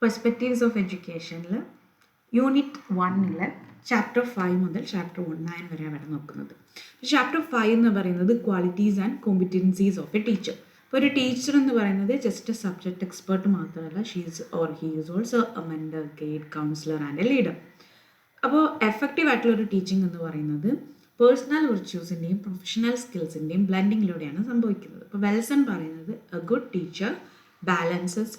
Perspectives of എഡ്യൂക്കേഷനിൽ unit 1 chapter 5 മുതൽ chapter 9 വരെ അവിടെ നോക്കുന്നത്. ചാപ്റ്റർ 5 എന്ന് പറയുന്നത് qualities and competencies of a teacher. ഇപ്പോൾ ഒരു ടീച്ചർ എന്ന് പറയുന്നത് ജസ്റ്റ് സബ്ജക്റ്റ് എക്സ്പേർട്ട് മാത്രമല്ല, she's or he is also A mentor, guide, councillor and A leader. അപ്പോൾ എഫക്റ്റീവ് ആയിട്ടുള്ള ഒരു ടീച്ചിങ് എന്ന് പറയുന്നത് പേഴ്സണൽ വിർച്യൂസിൻ്റെയും പ്രൊഫഷണൽ സ്കിൽസിൻ്റെയും ബ്ലെൻഡിങ്ങിലൂടെയാണ് സംഭവിക്കുന്നത്. ഇപ്പോൾ വെൽസൺ പറയുന്നത് A good teacher balances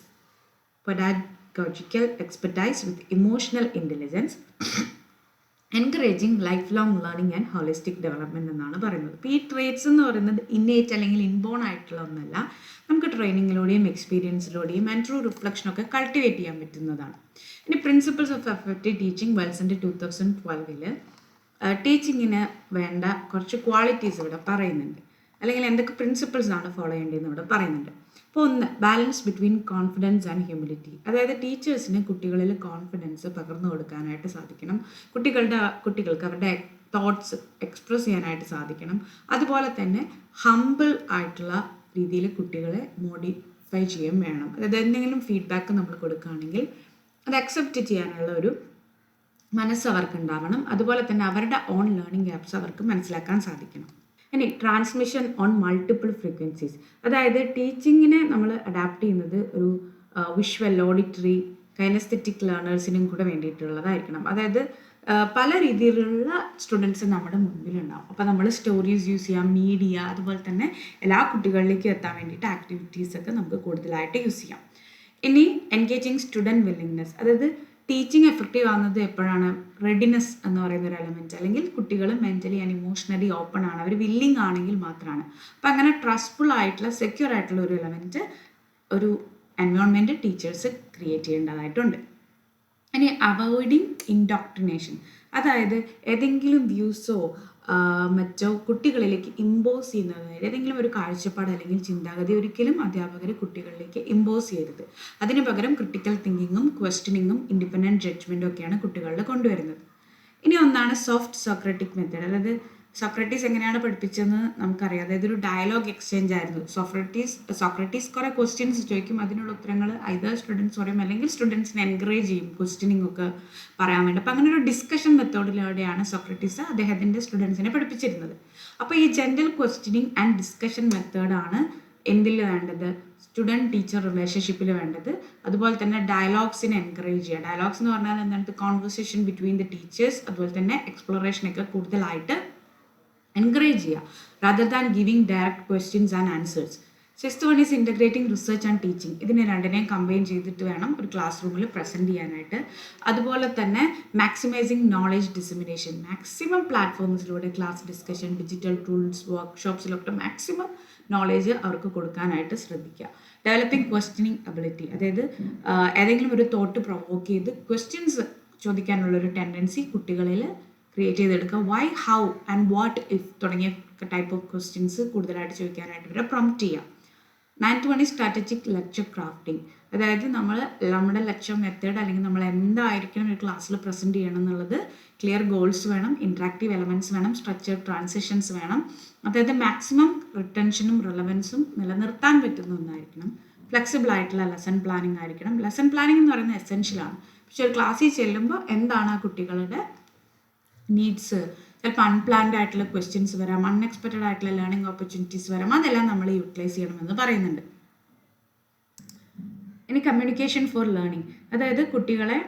pedagogical expertise with emotional intelligence, encouraging life long learning and holistic development എന്നാണ് പറയുന്നത്. ഇപ്പോൾ ഈ ട്രേറ്റ്സ് എന്ന് പറയുന്നത് ഇന്നേറ്റ് അല്ലെങ്കിൽ ഇൻബോൺ ആയിട്ടുള്ള ഒന്നല്ല, നമുക്ക് ട്രെയിനിങ്ങിലൂടെയും എക്സ്പീരിയൻസിലൂടെയും ആൻഡ് ത്രൂ റിഫ്ലക്ഷനൊക്കെ കൾട്ടിവേറ്റ് ചെയ്യാൻ പറ്റുന്നതാണ്. ഇനി പ്രിൻസിപ്പിൾസ് ഓഫ് എഫക്റ്റീവ് ടീച്ചിങ് വെൽസൻ്റെ 2012 ടീച്ചിങ്ങിന് വേണ്ട കുറച്ച് ക്വാളിറ്റീസ് ഇവിടെ പറയുന്നുണ്ട്, അല്ലെങ്കിൽ എന്തൊക്കെ പ്രിൻസിപ്പിൾസ് ആണ് ഫോളോ ചെയ്യേണ്ടതെന്ന് ഇവിടെ പറയുന്നുണ്ട്. അപ്പോൾ ഒന്ന്, balance between confidence and humility. അതായത് ടീച്ചേഴ്സിന് കുട്ടികളിൽ കോൺഫിഡൻസ് പകർന്നു കൊടുക്കാനായിട്ട് സാധിക്കണം, കുട്ടികൾക്ക് അവരുടെ തോട്ട്സ് എക്സ്പ്രസ് ചെയ്യാനായിട്ട് സാധിക്കണം. അതുപോലെ തന്നെ ഹംബിൾ ആയിട്ടുള്ള രീതിയിൽ കുട്ടികളെ മോഡിഫൈ ചെയ്യുകയും വേണം. അതായത് എന്തെങ്കിലും ഫീഡ്ബാക്ക് നമ്മൾ കൊടുക്കുകയാണെങ്കിൽ അത് അക്സെപ്റ്റ് ചെയ്യാനുള്ള ഒരു മനസ്സ് അവർക്ക് ഉണ്ടാവണം. അതുപോലെ തന്നെ അവരുടെ ഓൺ ലേണിംഗ് ഗ്യാപ്സ് അവർക്ക് മനസ്സിലാക്കാൻ സാധിക്കണം. ഇനി ട്രാൻസ്മിഷൻ ഓൺ മൾട്ടിപ്പിൾ ഫ്രീക്വൻസീസ്. അതായത് ടീച്ചിങ്ങിനെ നമ്മൾ അഡാപ്റ്റ് ചെയ്യുന്നത് ഒരു വിഷ്വൽ, ഓഡിറ്ററി, കൈനസ്തെറ്റിക് ലേണേഴ്സിനും കൂടെ വേണ്ടിയിട്ടുള്ളതായിരിക്കണം. അതായത് പല രീതിയിലുള്ള സ്റ്റുഡൻസ് നമ്മുടെ മുൻപിലുണ്ടാവും. അപ്പോൾ നമ്മൾ സ്റ്റോറീസ് യൂസ് ചെയ്യാം, മീഡിയ, അതുപോലെ തന്നെ എല്ലാ കുട്ടികളിലേക്കും എത്താൻ വേണ്ടിയിട്ട് ആക്ടിവിറ്റീസൊക്കെ നമുക്ക് കൂടുതലായിട്ട് യൂസ് ചെയ്യാം. ഇനി എൻഗേജിങ് സ്റ്റുഡൻറ്റ് വില്ലിങ്നെസ്. അതായത് ടീച്ചിങ് എഫക്റ്റീവ് ആവുന്നത് എപ്പോഴാണ്? റെഡിനെസ് എന്ന് പറയുന്ന ഒരു എലമെൻറ്റ്, അല്ലെങ്കിൽ കുട്ടികൾ മെൻ്റലി ആൻഡ് ഇമോഷണലി ഓപ്പൺ ആണ്, അവർ വില്ലിങ് ആണെങ്കിൽ മാത്രമാണ്. അപ്പം അങ്ങനെ ട്രസ്റ്റ്ഫുൾ ആയിട്ടുള്ള, സെക്യൂർ ആയിട്ടുള്ള ഒരു എലമെൻറ്റ്, ഒരു എൻവയോൺമെൻറ്റ് ടീച്ചേഴ്സ് ക്രിയേറ്റ് ചെയ്യേണ്ടതായിട്ടുണ്ട്. ഇനി അവോയ്ഡിങ് ഇൻഡോക്ട്രിനേഷൻ. അതായത് ഏതെങ്കിലും വ്യൂസോ മറ്റോ കുട്ടികളിലേക്ക് ഇമ്പോസ് ചെയ്യുന്നത്, ഏതെങ്കിലും ഒരു കാഴ്ചപ്പാട് അല്ലെങ്കിൽ ചിന്താഗതി ഒരിക്കലും അധ്യാപകർ കുട്ടികളിലേക്ക് ഇമ്പോസ് ചെയ്യരുത്. അതിന് പകരം ക്രിട്ടിക്കൽ തിങ്കിങ്ങും ക്വസ്റ്റ്യനിങ്ങും ഇൻഡിപെൻഡൻറ്റ് ജഡ്ജ്മെൻറ്റും ഒക്കെയാണ് കുട്ടികളിൽ കൊണ്ടുവരുന്നത്. ഇനി ഒന്നാണ് സോഫ്റ്റ് സോക്രറ്റിക് മെത്തേഡ്. അതായത് സോക്രട്ടീസ് എങ്ങനെയാണ് പഠിപ്പിച്ചതെന്ന് നമുക്കറിയാം. അതായത് ഒരു ഡയലോഗ് എക്സ്ചേഞ്ച് ആയിരുന്നു. സോക്രട്ടീസ് കുറേ ക്വസ്റ്റ്യൻസ് ചോദിക്കും, അതിനുള്ള ഉത്തരങ്ങൾ ഐദർ സ്റ്റുഡൻസ് പറയും അല്ലെങ്കിൽ സ്റ്റുഡൻസിനെ എൻകറേജ് ചെയ്യും ക്വസ്റ്റ്യനിങ് ഒക്കെ പറയാൻ വേണ്ടി. അപ്പോൾ അങ്ങനെ ഒരു ഡിസ്കഷൻ മെത്തേഡിലൂടെയാണ് സോക്രട്ടീസ് അദ്ദേഹത്തിൻ്റെ സ്റ്റുഡൻസിനെ പഠിപ്പിച്ചിരുന്നത്. അപ്പോൾ ഈ ജെൻറൽ ക്വസ്റ്റ്യനിങ് ആൻഡ് ഡിസ്കഷൻ മെത്തേഡാണ് എന്തിൽ വേണ്ടത്? സ്റ്റുഡൻറ്റ് ടീച്ചർ റിലേഷൻഷിപ്പിൽ വേണ്ടത്. അതുപോലെ തന്നെ ഡയലോഗ്സിനെ എൻകറേജ് ചെയ്യുക. ഡയലോഗ്സ് എന്ന് പറഞ്ഞാൽ എന്താണ്? കോൺവെർസേഷൻ ബിറ്റ്വീൻ ദ ടീച്ചേഴ്സ്, അതുപോലെ തന്നെ എക്സ്പ്ലോറേഷനൊക്കെ കൂടുതലായിട്ട് എൻകറേജ് ചെയ്യുക, rather than giving direct questions and answers. 6th one is integrating research and teaching. ഇതിനെ രണ്ടിനെയും കമ്പൈൻ ചെയ്തിട്ട് വേണം ഒരു ക്ലാസ് റൂമിൽ പ്രസൻറ്റ് ചെയ്യാനായിട്ട്. അതുപോലെ തന്നെ മാക്സിമൈസിങ് നോളേജ് ഡിസമിനേഷൻ. മാക്സിമം പ്ലാറ്റ്ഫോംസിലൂടെ ക്ലാസ് ഡിസ്കഷൻ, ഡിജിറ്റൽ ടൂൾസ്, വർക്ക്ഷോപ്സിലൊക്കെ മാക്സിമം നോളേജ് അവർക്ക് കൊടുക്കാനായിട്ട് ശ്രദ്ധിക്കുക. Developing questioning ability. അതായത് ഏതെങ്കിലും ഒരു തോട്ട് പ്രൊവോക്ക് ചെയ്ത് ക്വസ്റ്റ്യൻസ് ചോദിക്കാനുള്ളൊരു ടെൻഡൻസി കുട്ടികളിൽ ക്രിയേറ്റ് ചെയ്തെടുക്കുക. Why, how and what if തുടങ്ങിയ ടൈപ്പ് ഓഫ് ക്വസ്റ്റ്യൻസ് കൂടുതലായിട്ട് ചോദിക്കാനായിട്ട് ഇവരെ പ്രൊംപ്റ്റ് ചെയ്യുക. 9th one is strategic lecture crafting. അതായത് നമ്മുടെ ലെക്ചർ മെത്തേഡ്, അല്ലെങ്കിൽ നമ്മൾ എന്തായിരിക്കണം ഒരു ക്ലാസ്സിൽ പ്രസൻറ്റ് ചെയ്യണം എന്നുള്ളത് ക്ലിയർ ഗോൾസ് വേണം, ഇൻട്രാക്റ്റീവ് എലമെൻറ്റ്സ് വേണം, സ്ട്രക്ചർഡ് ട്രാൻസിഷൻസ് വേണം. അതായത് മാക്സിമം റിട്ടൻഷനും റിലവൻസും നിലനിർത്താൻ പറ്റുന്ന ഒന്നായിരിക്കണം. ഫ്ലെക്സിബിൾ ആയിട്ടുള്ള ലെസൺ പ്ലാനിങ് ആയിരിക്കണം. ലെസൺ പ്ലാനിങ് എന്ന് പറയുന്നത് എസെൻഷ്യലാണ്. പക്ഷേ ഒരു ക്ലാസ്സിൽ ചെല്ലുമ്പോൾ എന്താണ് ആ കുട്ടികളുടെ നീഡ്സ്, ചിലപ്പോൾ അൺപ്ലാൻഡ് ആയിട്ടുള്ള ക്വസ്റ്റ്യൻസ് വരാം, അൺഎക്സ്പെക്റ്റഡ് ആയിട്ടുള്ള ലേണിംഗ് ഓപ്പർച്യൂണിറ്റീസ് വരാം, അതെല്ലാം നമ്മൾ യൂട്ടിലൈസ് ചെയ്യണമെന്ന് പറയുന്നുണ്ട്. ഇനി കമ്മ്യൂണിക്കേഷൻ ഫോർ ലേണിംഗ്. അതായത് കുട്ടികളെ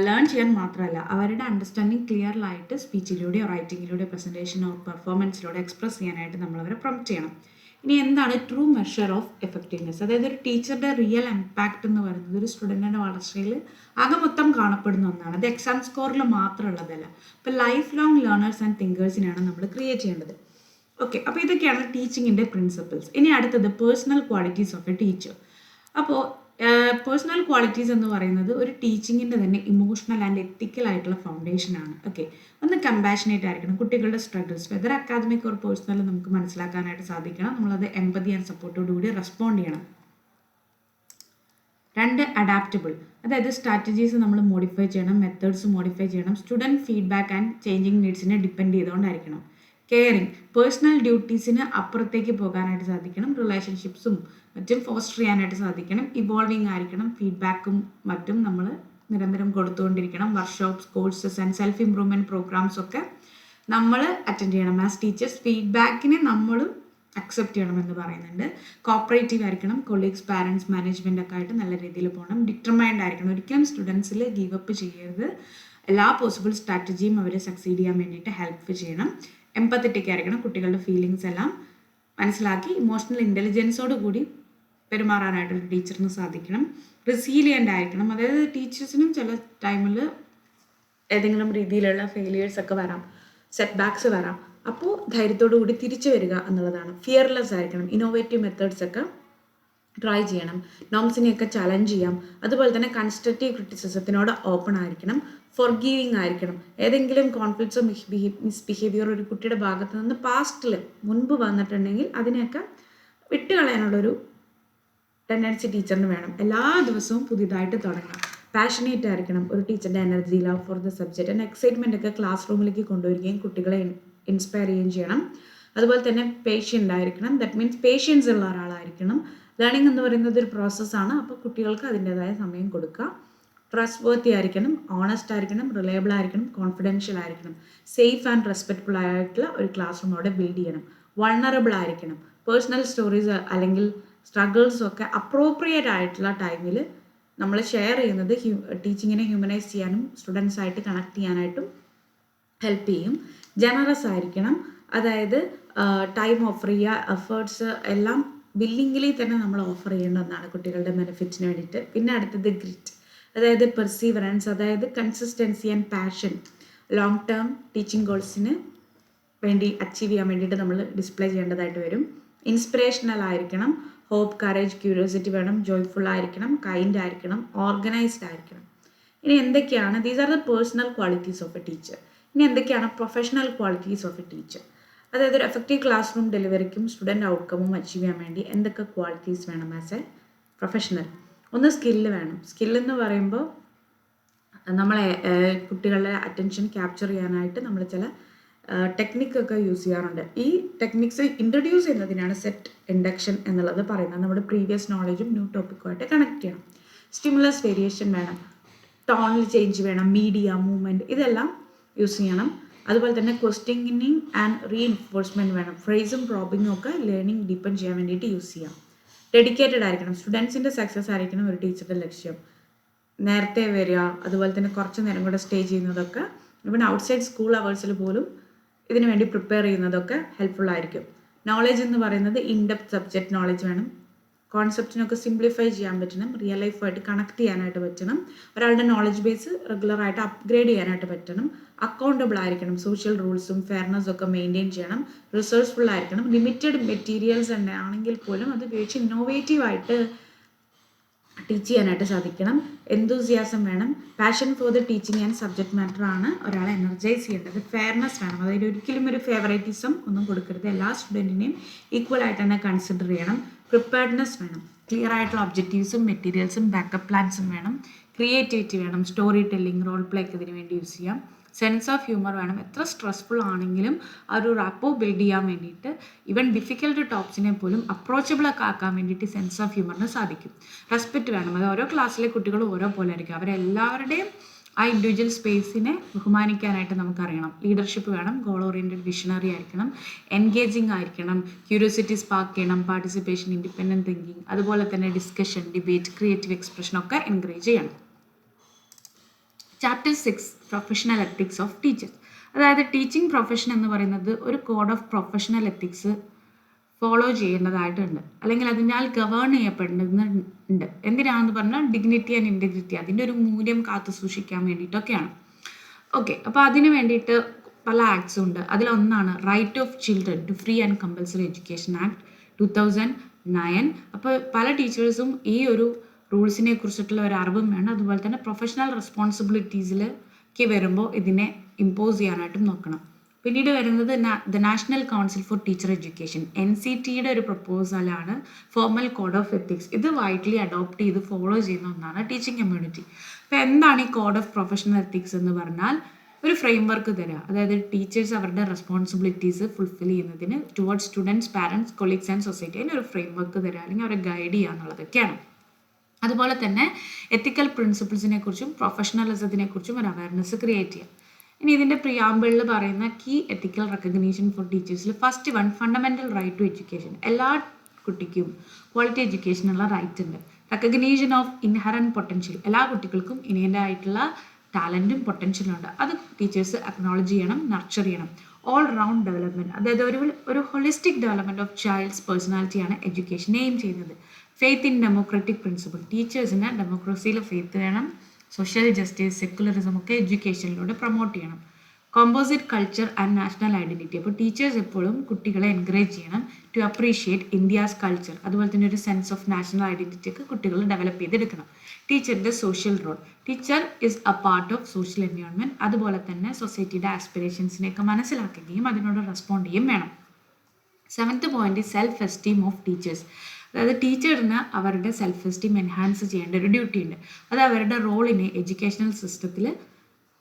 ലേൺ ചെയ്യാൻ മാത്രമല്ല, അവരുടെ അണ്ടർസ്റ്റാൻഡിങ് ക്ലിയറിലായിട്ട് സ്പീച്ചിലൂടെയോ റൈറ്റിങ്ങിലൂടെയോ പ്രസൻറ്റേഷനോ പെർഫോമൻസിലൂടെ എക്സ്പ്രസ് ചെയ്യാനായിട്ട് നമ്മളവരെ പ്രൊംപ്റ്റ് ചെയ്യണം. ഇനി എന്താണ് ട്രൂ മെഷർ ഓഫ് എഫക്റ്റീവ്നെസ്? അതായത് ഒരു ടീച്ചറുടെ റിയൽ ഇമ്പാക്റ്റ് എന്ന് പറയുന്നത് ഒരു സ്റ്റുഡൻറ്റിൻ്റെ വളർച്ചയിൽ ആകെ മൊത്തം കാണപ്പെടുന്ന ഒന്നാണ്. അത് എക്സാം സ്കോറിൽ മാത്രമുള്ളതല്ല. ഇപ്പോൾ ലൈഫ് ലോങ് ലേണേഴ്സ് ആൻഡ് തിങ്കേഴ്സിനെയാണ് നമ്മൾ ക്രിയേറ്റ് ചെയ്യേണ്ടത്. ഓക്കെ, അപ്പോൾ ഇതൊക്കെയാണ് ടീച്ചിങ്ങിൻ്റെ പ്രിൻസിപ്പിൾസ്. ഇനി അടുത്തത് personal qualities of a teacher. അപ്പോൾ പേഴ്സണൽ ക്വാളിറ്റീസ് എന്ന് പറയുന്നത് ഒരു ടീച്ചിങ്ങിൻ്റെ തന്നെ ഇമോഷണൽ ആൻഡ് എത്തിക്കൽ ആയിട്ടുള്ള ഫൗണ്ടേഷനാണ്. ഓക്കെ, ഒന്ന് കമ്പാഷനേറ്റ് ആയിരിക്കണം. കുട്ടികളുടെ struggles whether academic or personal നമുക്ക് മനസ്സിലാക്കാനായിട്ട് സാധിക്കണം. നമ്മളത് എമ്പതി ആൻഡ് സപ്പോർട്ടോടുകൂടി റെസ്പോണ്ട് ചെയ്യണം. 2, അഡാപ്റ്റബിൾ. അതായത് സ്ട്രാറ്റജീസ് നമ്മൾ മോഡിഫൈ ചെയ്യണം, മെത്തേഡ്സ് മോഡിഫൈ ചെയ്യണം. സ്റ്റുഡൻറ്റ് ഫീഡ്ബാക്ക് ആൻഡ് ചേഞ്ചിങ് നീഡ്സിനെ ഡിപ്പെൻഡ് ചെയ്തുകൊണ്ടായിരിക്കണം. കെയറിങ്, പേഴ്സണൽ ഡ്യൂട്ടീസിന് അപ്പുറത്തേക്ക് പോകാനായിട്ട് സാധിക്കണം. റിലേഷൻഷിപ്സും മറ്റും ഫോസ്റ്റർ ചെയ്യാനായിട്ട് സാധിക്കണം. ഇവോൾവിങ് ആയിരിക്കണം. ഫീഡ്ബാക്കും മറ്റും നമ്മൾ നിരന്തരം കൊടുത്തുകൊണ്ടിരിക്കണം. Workshops, courses and self improvement programmes ഒക്കെ നമ്മൾ അറ്റൻഡ് ചെയ്യണം. ആസ് ടീച്ചേഴ്സ് ഫീഡ്ബാക്കിനെ നമ്മൾ അക്സെപ്റ്റ് ചെയ്യണമെന്ന് പറയുന്നുണ്ട്. കോപ്പറേറ്റീവ് ആയിരിക്കണം. കൊളീഗ്സ്, പാരൻസ്, മാനേജ്മെൻ്റ് ഒക്കെ ആയിട്ട് നല്ല രീതിയിൽ പോകണം. ഡിറ്റർമൈൻഡ് ആയിരിക്കണം. ഒരിക്കലും സ്റ്റുഡൻസിൽ ഗീവ് അപ്പ് ചെയ്യരുത്. എല്ലാ പോസിബിൾ സ്ട്രാറ്റജിയും അവരെ സക്സീഡ് ചെയ്യാൻ വേണ്ടിയിട്ട് ഹെൽപ്പ് ചെയ്യണം. എംപത്തറ്റിക് ആയിരിക്കണം. കുട്ടികളുടെ ഫീലിങ്സ് എല്ലാം മനസ്സിലാക്കി ഇമോഷണൽ ഇൻ്റലിജൻസോട് കൂടി പെരുമാറാനായിട്ടൊരു ടീച്ചറിന് സാധിക്കണം. റെസീലിയൻ്റ് ആയിരിക്കണം. അതായത് ടീച്ചേഴ്സിനും ചില ടൈമിൽ ഏതെങ്കിലും രീതിയിലുള്ള ഫെയിലിയേഴ്സ് ഒക്കെ വരാം, സെറ്റ് ബാക്സ് വരാം. അപ്പോൾ ധൈര്യത്തോടു കൂടി തിരിച്ചു വരിക എന്നുള്ളതാണ്. ഫിയർലെസ് ആയിരിക്കണം. ഇന്നോവേറ്റീവ് മെത്തേഡ്സ് ഒക്കെ ട്രൈ ചെയ്യണം. നോംസിനെയൊക്കെ ചലഞ്ച് ചെയ്യാം. അതുപോലെ തന്നെ കൺസ്ട്രക്റ്റീവ് ക്രിറ്റിസിസത്തിനോട് ഓപ്പൺ ആയിരിക്കണം. ഫോർഗീവിങ് ആയിരിക്കണം. ഏതെങ്കിലും കോൺഫ്ലിക്ട്സോ മിസ്ബിഹേവിയർ ഒരു കുട്ടിയുടെ ഭാഗത്ത് നിന്ന് പാസ്റ്റിൽ മുൻപ് വന്നിട്ടുണ്ടെങ്കിൽ അതിനെയൊക്കെ വിട്ടുകളയാനുള്ളൊരു ടെൻഡൻസി ടീച്ചറിന് വേണം. എല്ലാ ദിവസവും പുതിയതായിട്ട് തുടങ്ങണം. പാഷനേറ്റ് ആയിരിക്കണം. ഒരു ടീച്ചറിൻ്റെ energy, love for the subject and excitement ഒക്കെ ക്ലാസ് റൂമിലേക്ക് കൊണ്ടുവരികയും കുട്ടികളെ ഇൻസ്പയർ ചെയ്യുകയും ചെയ്യണം. അതുപോലെ തന്നെ പേഷ്യൻ്റ് ആയിരിക്കണം. ദറ്റ് മീൻസ് പേഷ്യൻസ് ഉള്ള ഒരാളായിരിക്കണം. ലേണിംഗ് എന്ന് പറയുന്നത് ഒരു പ്രോസസ്സാണ്. അപ്പോൾ കുട്ടികൾക്ക് അതിൻ്റെതായ സമയം കൊടുക്കുക. ട്രസ്റ്റ് വർത്തി ആയിരിക്കണം. ഓണസ്റ്റ് ആയിരിക്കണം. റിലയബിൾ ആയിരിക്കണം. കോൺഫിഡൻഷ്യൽ ആയിരിക്കണം. സേഫ് ആൻഡ് റെസ്പെക്റ്റ്ഫുൾ ആയിട്ടുള്ള ഒരു ക്ലാസ് റൂം അവിടെ ബിൽഡ് ചെയ്യണം. വൾണറബിൾ ആയിരിക്കണം. പേഴ്സണൽ സ്റ്റോറീസ് അല്ലെങ്കിൽ സ്ട്രഗിൾസും ഒക്കെ അപ്രോപ്രിയേറ്റ് ആയിട്ടുള്ള ടൈമിൽ നമ്മൾ ഷെയർ ചെയ്യുന്നത് ടീച്ചിങ്ങിനെ ഹ്യൂമനൈസ് ചെയ്യാനും സ്റ്റുഡൻസായിട്ട് കണക്ട് ചെയ്യാനായിട്ടും ഹെൽപ്പ് ചെയ്യും. ജനറസ് ആയിരിക്കണം. അതായത് ടൈം ഓഫർ ചെയ്യുക, എഫേർട്സ് എല്ലാം വില്ലിംഗിലി തന്നെ നമ്മൾ ഓഫർ ചെയ്യേണ്ടതെന്നാണ് കുട്ടികളുടെ ബെനിഫിറ്റ്സിന് വേണ്ടിയിട്ട്. പിന്നെ അടുത്തത് ഗ്രിറ്റ്, അതായത് പെർസീവറൻസ്, അതായത് consistency and passion long term teaching ഗോൾസിന് വേണ്ടി അച്ചീവ് ചെയ്യാൻ വേണ്ടിയിട്ട് നമ്മൾ ഡിസ്പ്ലേ ചെയ്യേണ്ടതായിട്ട് വരും. ഇൻസ്പിറേഷണൽ ആയിരിക്കണം. ഹോപ്പ്, കറേജ്, ക്യൂരിയോസിറ്റി വേണം. ജോയ്ഫുൾ ആയിരിക്കണം. കൈൻഡ് ആയിരിക്കണം. ഓർഗനൈസ്ഡ് ആയിരിക്കണം. ഇനി എന്തൊക്കെയാണ് these are the personal qualities of a teacher. ഇനി എന്തൊക്കെയാണ് professional qualities of a teacher? അതായത് ഒരു എഫക്റ്റീവ് ക്ലാസ് റൂം ഡെലിവറിക്കും സ്റ്റുഡൻറ്റ് ഔട്ട്കമും അച്ചീവ് ചെയ്യാൻ വേണ്ടി എന്തൊക്കെ ക്വാളിറ്റീസ് വേണം ആസ് എ പ്രൊഫഷണൽ? ഒന്ന് സ്കില്ല് വേണം. സ്കില്ലെന്ന് പറയുമ്പോൾ നമ്മളെ കുട്ടികളുടെ അറ്റൻഷൻ ക്യാപ്ചർ ചെയ്യാനായിട്ട് നമ്മൾ ചില ടെക്നിക്കൊക്കെ യൂസ് ചെയ്യാറുണ്ട്. ഈ ടെക്നിക്സ് ഇൻട്രൊഡ്യൂസ് ചെയ്യുന്നതിനാണ് സെറ്റ് ഇൻഡക്ഷൻ എന്നുള്ളത് പറയുന്നത്. നമ്മുടെ പ്രീവിയസ് നോളജും ന്യൂ ടോപ്പിക്കുമായിട്ട് കണക്ട് ചെയ്യണം. സ്റ്റിമുലസ് വേരിയേഷൻ വേണം. ടോണിൽ ചേഞ്ച് വേണം. മീഡിയ, മൂവ്മെൻറ്റ് ഇതെല്ലാം യൂസ് ചെയ്യണം. അതുപോലെ തന്നെ ക്വസ്റ്റ്യനിങ് ആൻഡ് റീഇൻഫോഴ്സ്മെൻറ്റ് വേണം. ഫ്രേസും പ്രോബിങ്ങും ഒക്കെ ലേണിംഗ് ഡീപ്പൻ ചെയ്യാൻ വേണ്ടിയിട്ട് യൂസ് ചെയ്യാം. ഡെഡിക്കേറ്റഡ് ആയിരിക്കണം. സ്റ്റുഡൻസിൻ്റെ സക്സസ് ആയിരിക്കണം ഒരു ടീച്ചറുടെ ലക്ഷ്യം. നേരത്തെ വരിക, അതുപോലെ തന്നെ കുറച്ച് നേരം കൂടെ സ്റ്റേ ചെയ്യുന്നതൊക്കെ, ഇവൻ ഔട്ട്സൈഡ് സ്കൂൾ അവേഴ്സിൽ പോലും ഇതിനു വേണ്ടി പ്രിപ്പയർ ചെയ്യുന്നതൊക്കെ ഹെൽപ്ഫുൾ ആയിരിക്കും. നോളജ് എന്ന് പറയുന്നത് ഇൻഡെപ്ത് സബ്ജക്റ്റ് നോളജ് വേണം. കോൺസെപ്റ്റിനൊക്കെ സിംപ്ലിഫൈ ചെയ്യാൻ പറ്റണം. റിയൽ ലൈഫായിട്ട് കണക്ട് ചെയ്യാനായിട്ട് പറ്റണം. ഒരാളുടെ നോളജ് ബേസ് റെഗുലറായിട്ട് അപ്ഗ്രേഡ് ചെയ്യാനായിട്ട് പറ്റണം. അക്കൗണ്ടബിൾ ആയിരിക്കണം. സോഷ്യൽ റൂൾസും ഫെയർനെസ്സും ഒക്കെ മെയിൻറ്റെയിൻ ചെയ്യണം. റിസോഴ്സ്ഫുൾ ആയിരിക്കണം. ലിമിറ്റഡ് മെറ്റീരിയൽസ് തന്നെ ആണെങ്കിൽ പോലും അത് ഉപയോഗിച്ച് ഇന്നോവേറ്റീവായിട്ട് ടീച്ച് ചെയ്യാനായിട്ട് സാധിക്കണം. എന്തൂസിയാസം വേണം. Passion for the teaching and subject matter ആണ് ഒരാളെ എനർജൈസ് ചെയ്യേണ്ടത്. ഫെയർനെസ് വേണം. അതായത് ഒരിക്കലും ഒരു ഫേവറേറ്റിസം ഒന്നും കൊടുക്കരുത്. എല്ലാ സ്റ്റുഡൻറ്റിനെയും ഈക്വൽ ആയിട്ട് തന്നെ കൺസിഡർ ചെയ്യണം. പ്രിപ്പയർഡ്നെസ് വേണം. ക്ലിയർ ആയിട്ടുള്ള ഒബ്ജക്റ്റീവ്സും മെറ്റീരിയൽസും ബാക്കപ്പ് പ്ലാൻസും വേണം. ക്രിയേറ്റിവിറ്റി വേണം. സ്റ്റോറി ടെല്ലിംഗ്, റോൾ പ്ലേ ഒക്കെ ഇതിന് വേണ്ടി യൂസ് ചെയ്യാം. സെൻസ് ഓഫ് ഹ്യൂമർ വേണം. എത്ര സ്ട്രെസ്ഫുൾ ആണെങ്കിലും ആ ഒരു റാപ്പോ ബിൽഡ് ചെയ്യാൻ വേണ്ടിയിട്ട് ഈവൻ ഡിഫിക്കൽട്ട് ടോപ്സിനെ പോലും അപ്രോച്ചബിൾ ഒക്കെ ആക്കാൻ വേണ്ടിയിട്ട് സെൻസ് ഓഫ് ഹ്യൂമറിന് സാധിക്കും. റെസ്പെക്റ്റ് വേണം. അത് ഓരോ ക്ലാസ്സിലെ കുട്ടികൾ ഓരോ പോലെ ആയിരിക്കും. അവരെല്ലാവരുടെയും ആ ഇൻഡിവിജ്വൽ സ്പേസിനെ ബഹുമാനിക്കാനായിട്ട് നമുക്കറിയണം. ലീഡർഷിപ്പ് വേണം. ഗോൾ ഓറിയൻറ്റഡ് വിഷണറി ആയിരിക്കണം. എൻഗേജിങ് ആയിരിക്കണം. ക്യൂരിയോസിറ്റി സ്പാർക്ക് ചെയ്യണം. പാർട്ടിസിപ്പേഷൻ, ഇൻഡിപെൻഡൻറ്റ് തിങ്കിങ്, അതുപോലെ തന്നെ ഡിസ്കഷൻ, ഡിബേറ്റ്, ക്രിയേറ്റീവ് എക്സ്പ്രഷനൊക്കെ എൻകറേജ് ചെയ്യണം. Chapter 6 professional ethics of teachers. അതായത് ടീച്ചിങ് പ്രൊഫഷൻ എന്ന് പറയുന്നത് ഒരു code of professional ethics follow ചെയ്യേണ്ടതായിട്ടുണ്ട്, അല്ലെങ്കിൽ അതിനാൽ ഗവേൺ ചെയ്യപ്പെടുന്നുണ്ട്. എന്തിനാണെന്ന് പറഞ്ഞാൽ ഡിഗ്നിറ്റി ആൻഡ് ഇൻറ്റഗ്രിറ്റി, അതിൻ്റെ ഒരു മൂല്യം കാത്തു സൂക്ഷിക്കാൻ വേണ്ടിയിട്ടൊക്കെയാണ്. ഓക്കെ, അപ്പോൾ അതിന് വേണ്ടിയിട്ട് പല ആക്ട്സും ഉണ്ട്. അതിലൊന്നാണ് right of children to free and compulsory education act 2009. അപ്പോൾ പല ടീച്ചേഴ്സും ഈ ഒരു റൂൾസിനെ കുറിച്ചിട്ടുള്ള ഒരു അറിവും വേണം. അതുപോലെ തന്നെ പ്രൊഫഷണൽ റെസ്പോൺസിബിലിറ്റീസിലേക്ക് വരുമ്പോൾ ഇതിനെ ഇമ്പോസ് ചെയ്യാനായിട്ടും നോക്കണം. പിന്നീട് വരുന്നത് the National Council for Teacher Education, NCTയുടെ ഒരു പ്രപ്പോസലാണ് ഫോർമൽ കോഡ് ഓഫ് എത്തിക്സ്. ഇത് വൈഡ്ലി അഡോപ്റ്റ് ചെയ്ത് ഫോളോ ചെയ്യുന്ന ഒന്നാണ് ടീച്ചിങ് കമ്മ്യൂണിറ്റി. അപ്പോൾ എന്താണ് ഈ കോഡ് ഓഫ് പ്രൊഫഷണൽ എത്തിക്സ് എന്ന് പറഞ്ഞാൽ ഒരു ഫ്രെയിം വർക്ക് തരാം, അതായത് ടീച്ചേഴ്സ് അവരുടെ റെസ്പോൺസിബിലിറ്റീസ് ഫുൾഫിൽ ചെയ്യുന്നതിന് towards students, parents, colleagues and society, അതിന് ഒരു ഫ്രെയിം വർക്ക് തരാം അല്ലെങ്കിൽ അവരെ ഗൈഡ് ചെയ്യുക എന്നുള്ളതൊക്കെയാണ്. അതുപോലെ തന്നെ എത്തിക്കൽ പ്രിൻസിപ്പിൾസിനെ കുറിച്ചും പ്രൊഫഷണലിസത്തിനെ കുറിച്ചും ഒരു അവയർനെസ് ക്രിയേറ്റ് ചെയ്യാം. ഇനി ഇതിൻ്റെ പ്രിയാമ്പിളിൽ പറയുന്ന കീ എത്തിക്കൽ റെക്കഗ്നീഷൻ ഫോർ ടീച്ചേഴ്സിൽ first one, fundamental right to education. എല്ലാ കുട്ടിക്കും ക്വാളിറ്റി എഡ്യൂക്കേഷനുള്ള റൈറ്റ് ഉണ്ട്. റെക്കഗ്നീഷൻ ഓഫ് ഇൻഹറൻറ്റ് പൊട്ടൻഷ്യൽ, എല്ലാ കുട്ടികൾക്കും ഇനേൻ്റെ ആയിട്ടുള്ള ടാലൻറ്റും പൊട്ടൻഷ്യലും ഉണ്ട്, അത് ടീച്ചേഴ്സ് അക്നോളജ് ചെയ്യണം, നർച്ചർ ചെയ്യണം. ഓൾ റൗണ്ട് ഡെവലപ്മെൻറ്റ്, അതായത് ഒരു ഹോളിസ്റ്റിക് ഡെവലപ്മെൻറ്റ് ഓഫ് ചൈൽഡ്സ് പേഴ്സണാലിറ്റിയാണ് എഡ്യൂക്കേഷൻ എയിം ചെയ്യുന്നത്. ഫെയ്ത്ത് ഇൻ ഡെമോക്രാറ്റിക് പ്രിൻസിപ്പിൾ, ടീച്ചേഴ്സിന് ഡെമോക്രസിയിൽ ഫെയ്ത്ത് വേണം. സോഷ്യൽ ജസ്റ്റിസ്, സെക്കുലറിസം ഒക്കെ എഡ്യൂക്കേഷനിലൂടെ പ്രൊമോട്ട് ചെയ്യണം. Composite culture and national identity, അപ്പോൾ ടീച്ചേഴ്സ് എപ്പോഴും കുട്ടികളെ എൻകറേജ് ചെയ്യണം ടു അപ്രീഷിയേറ്റ് ഇന്ത്യാസ് കൾച്ചർ. അതുപോലെ തന്നെ ഒരു സെൻസ് ഓഫ് നാഷണൽ ഐഡൻറ്റിറ്റി ഒക്കെ കുട്ടികൾ ഡെവലപ്പ് ചെയ്തെടുക്കണം. ടീച്ചറിൻ്റെ social role, teacher is a part of social environment. അതുപോലെ തന്നെ സൊസൈറ്റിയുടെ ആസ്പിറേഷൻസിനെയൊക്കെ മനസ്സിലാക്കുകയും അതിനോട് റെസ്പോണ്ട് ചെയ്യുകയും വേണം. 7th point self esteem of teachers, അതായത് ടീച്ചറിന് അവരുടെ സെൽഫ് എസ്റ്റീം എൻഹാൻസ് ചെയ്യേണ്ട ഒരു ഡ്യൂട്ടി ഉണ്ട്. അത് അവരുടെ റോളിനെ എഡ്യൂക്കേഷണൽ സിസ്റ്റത്തിൽ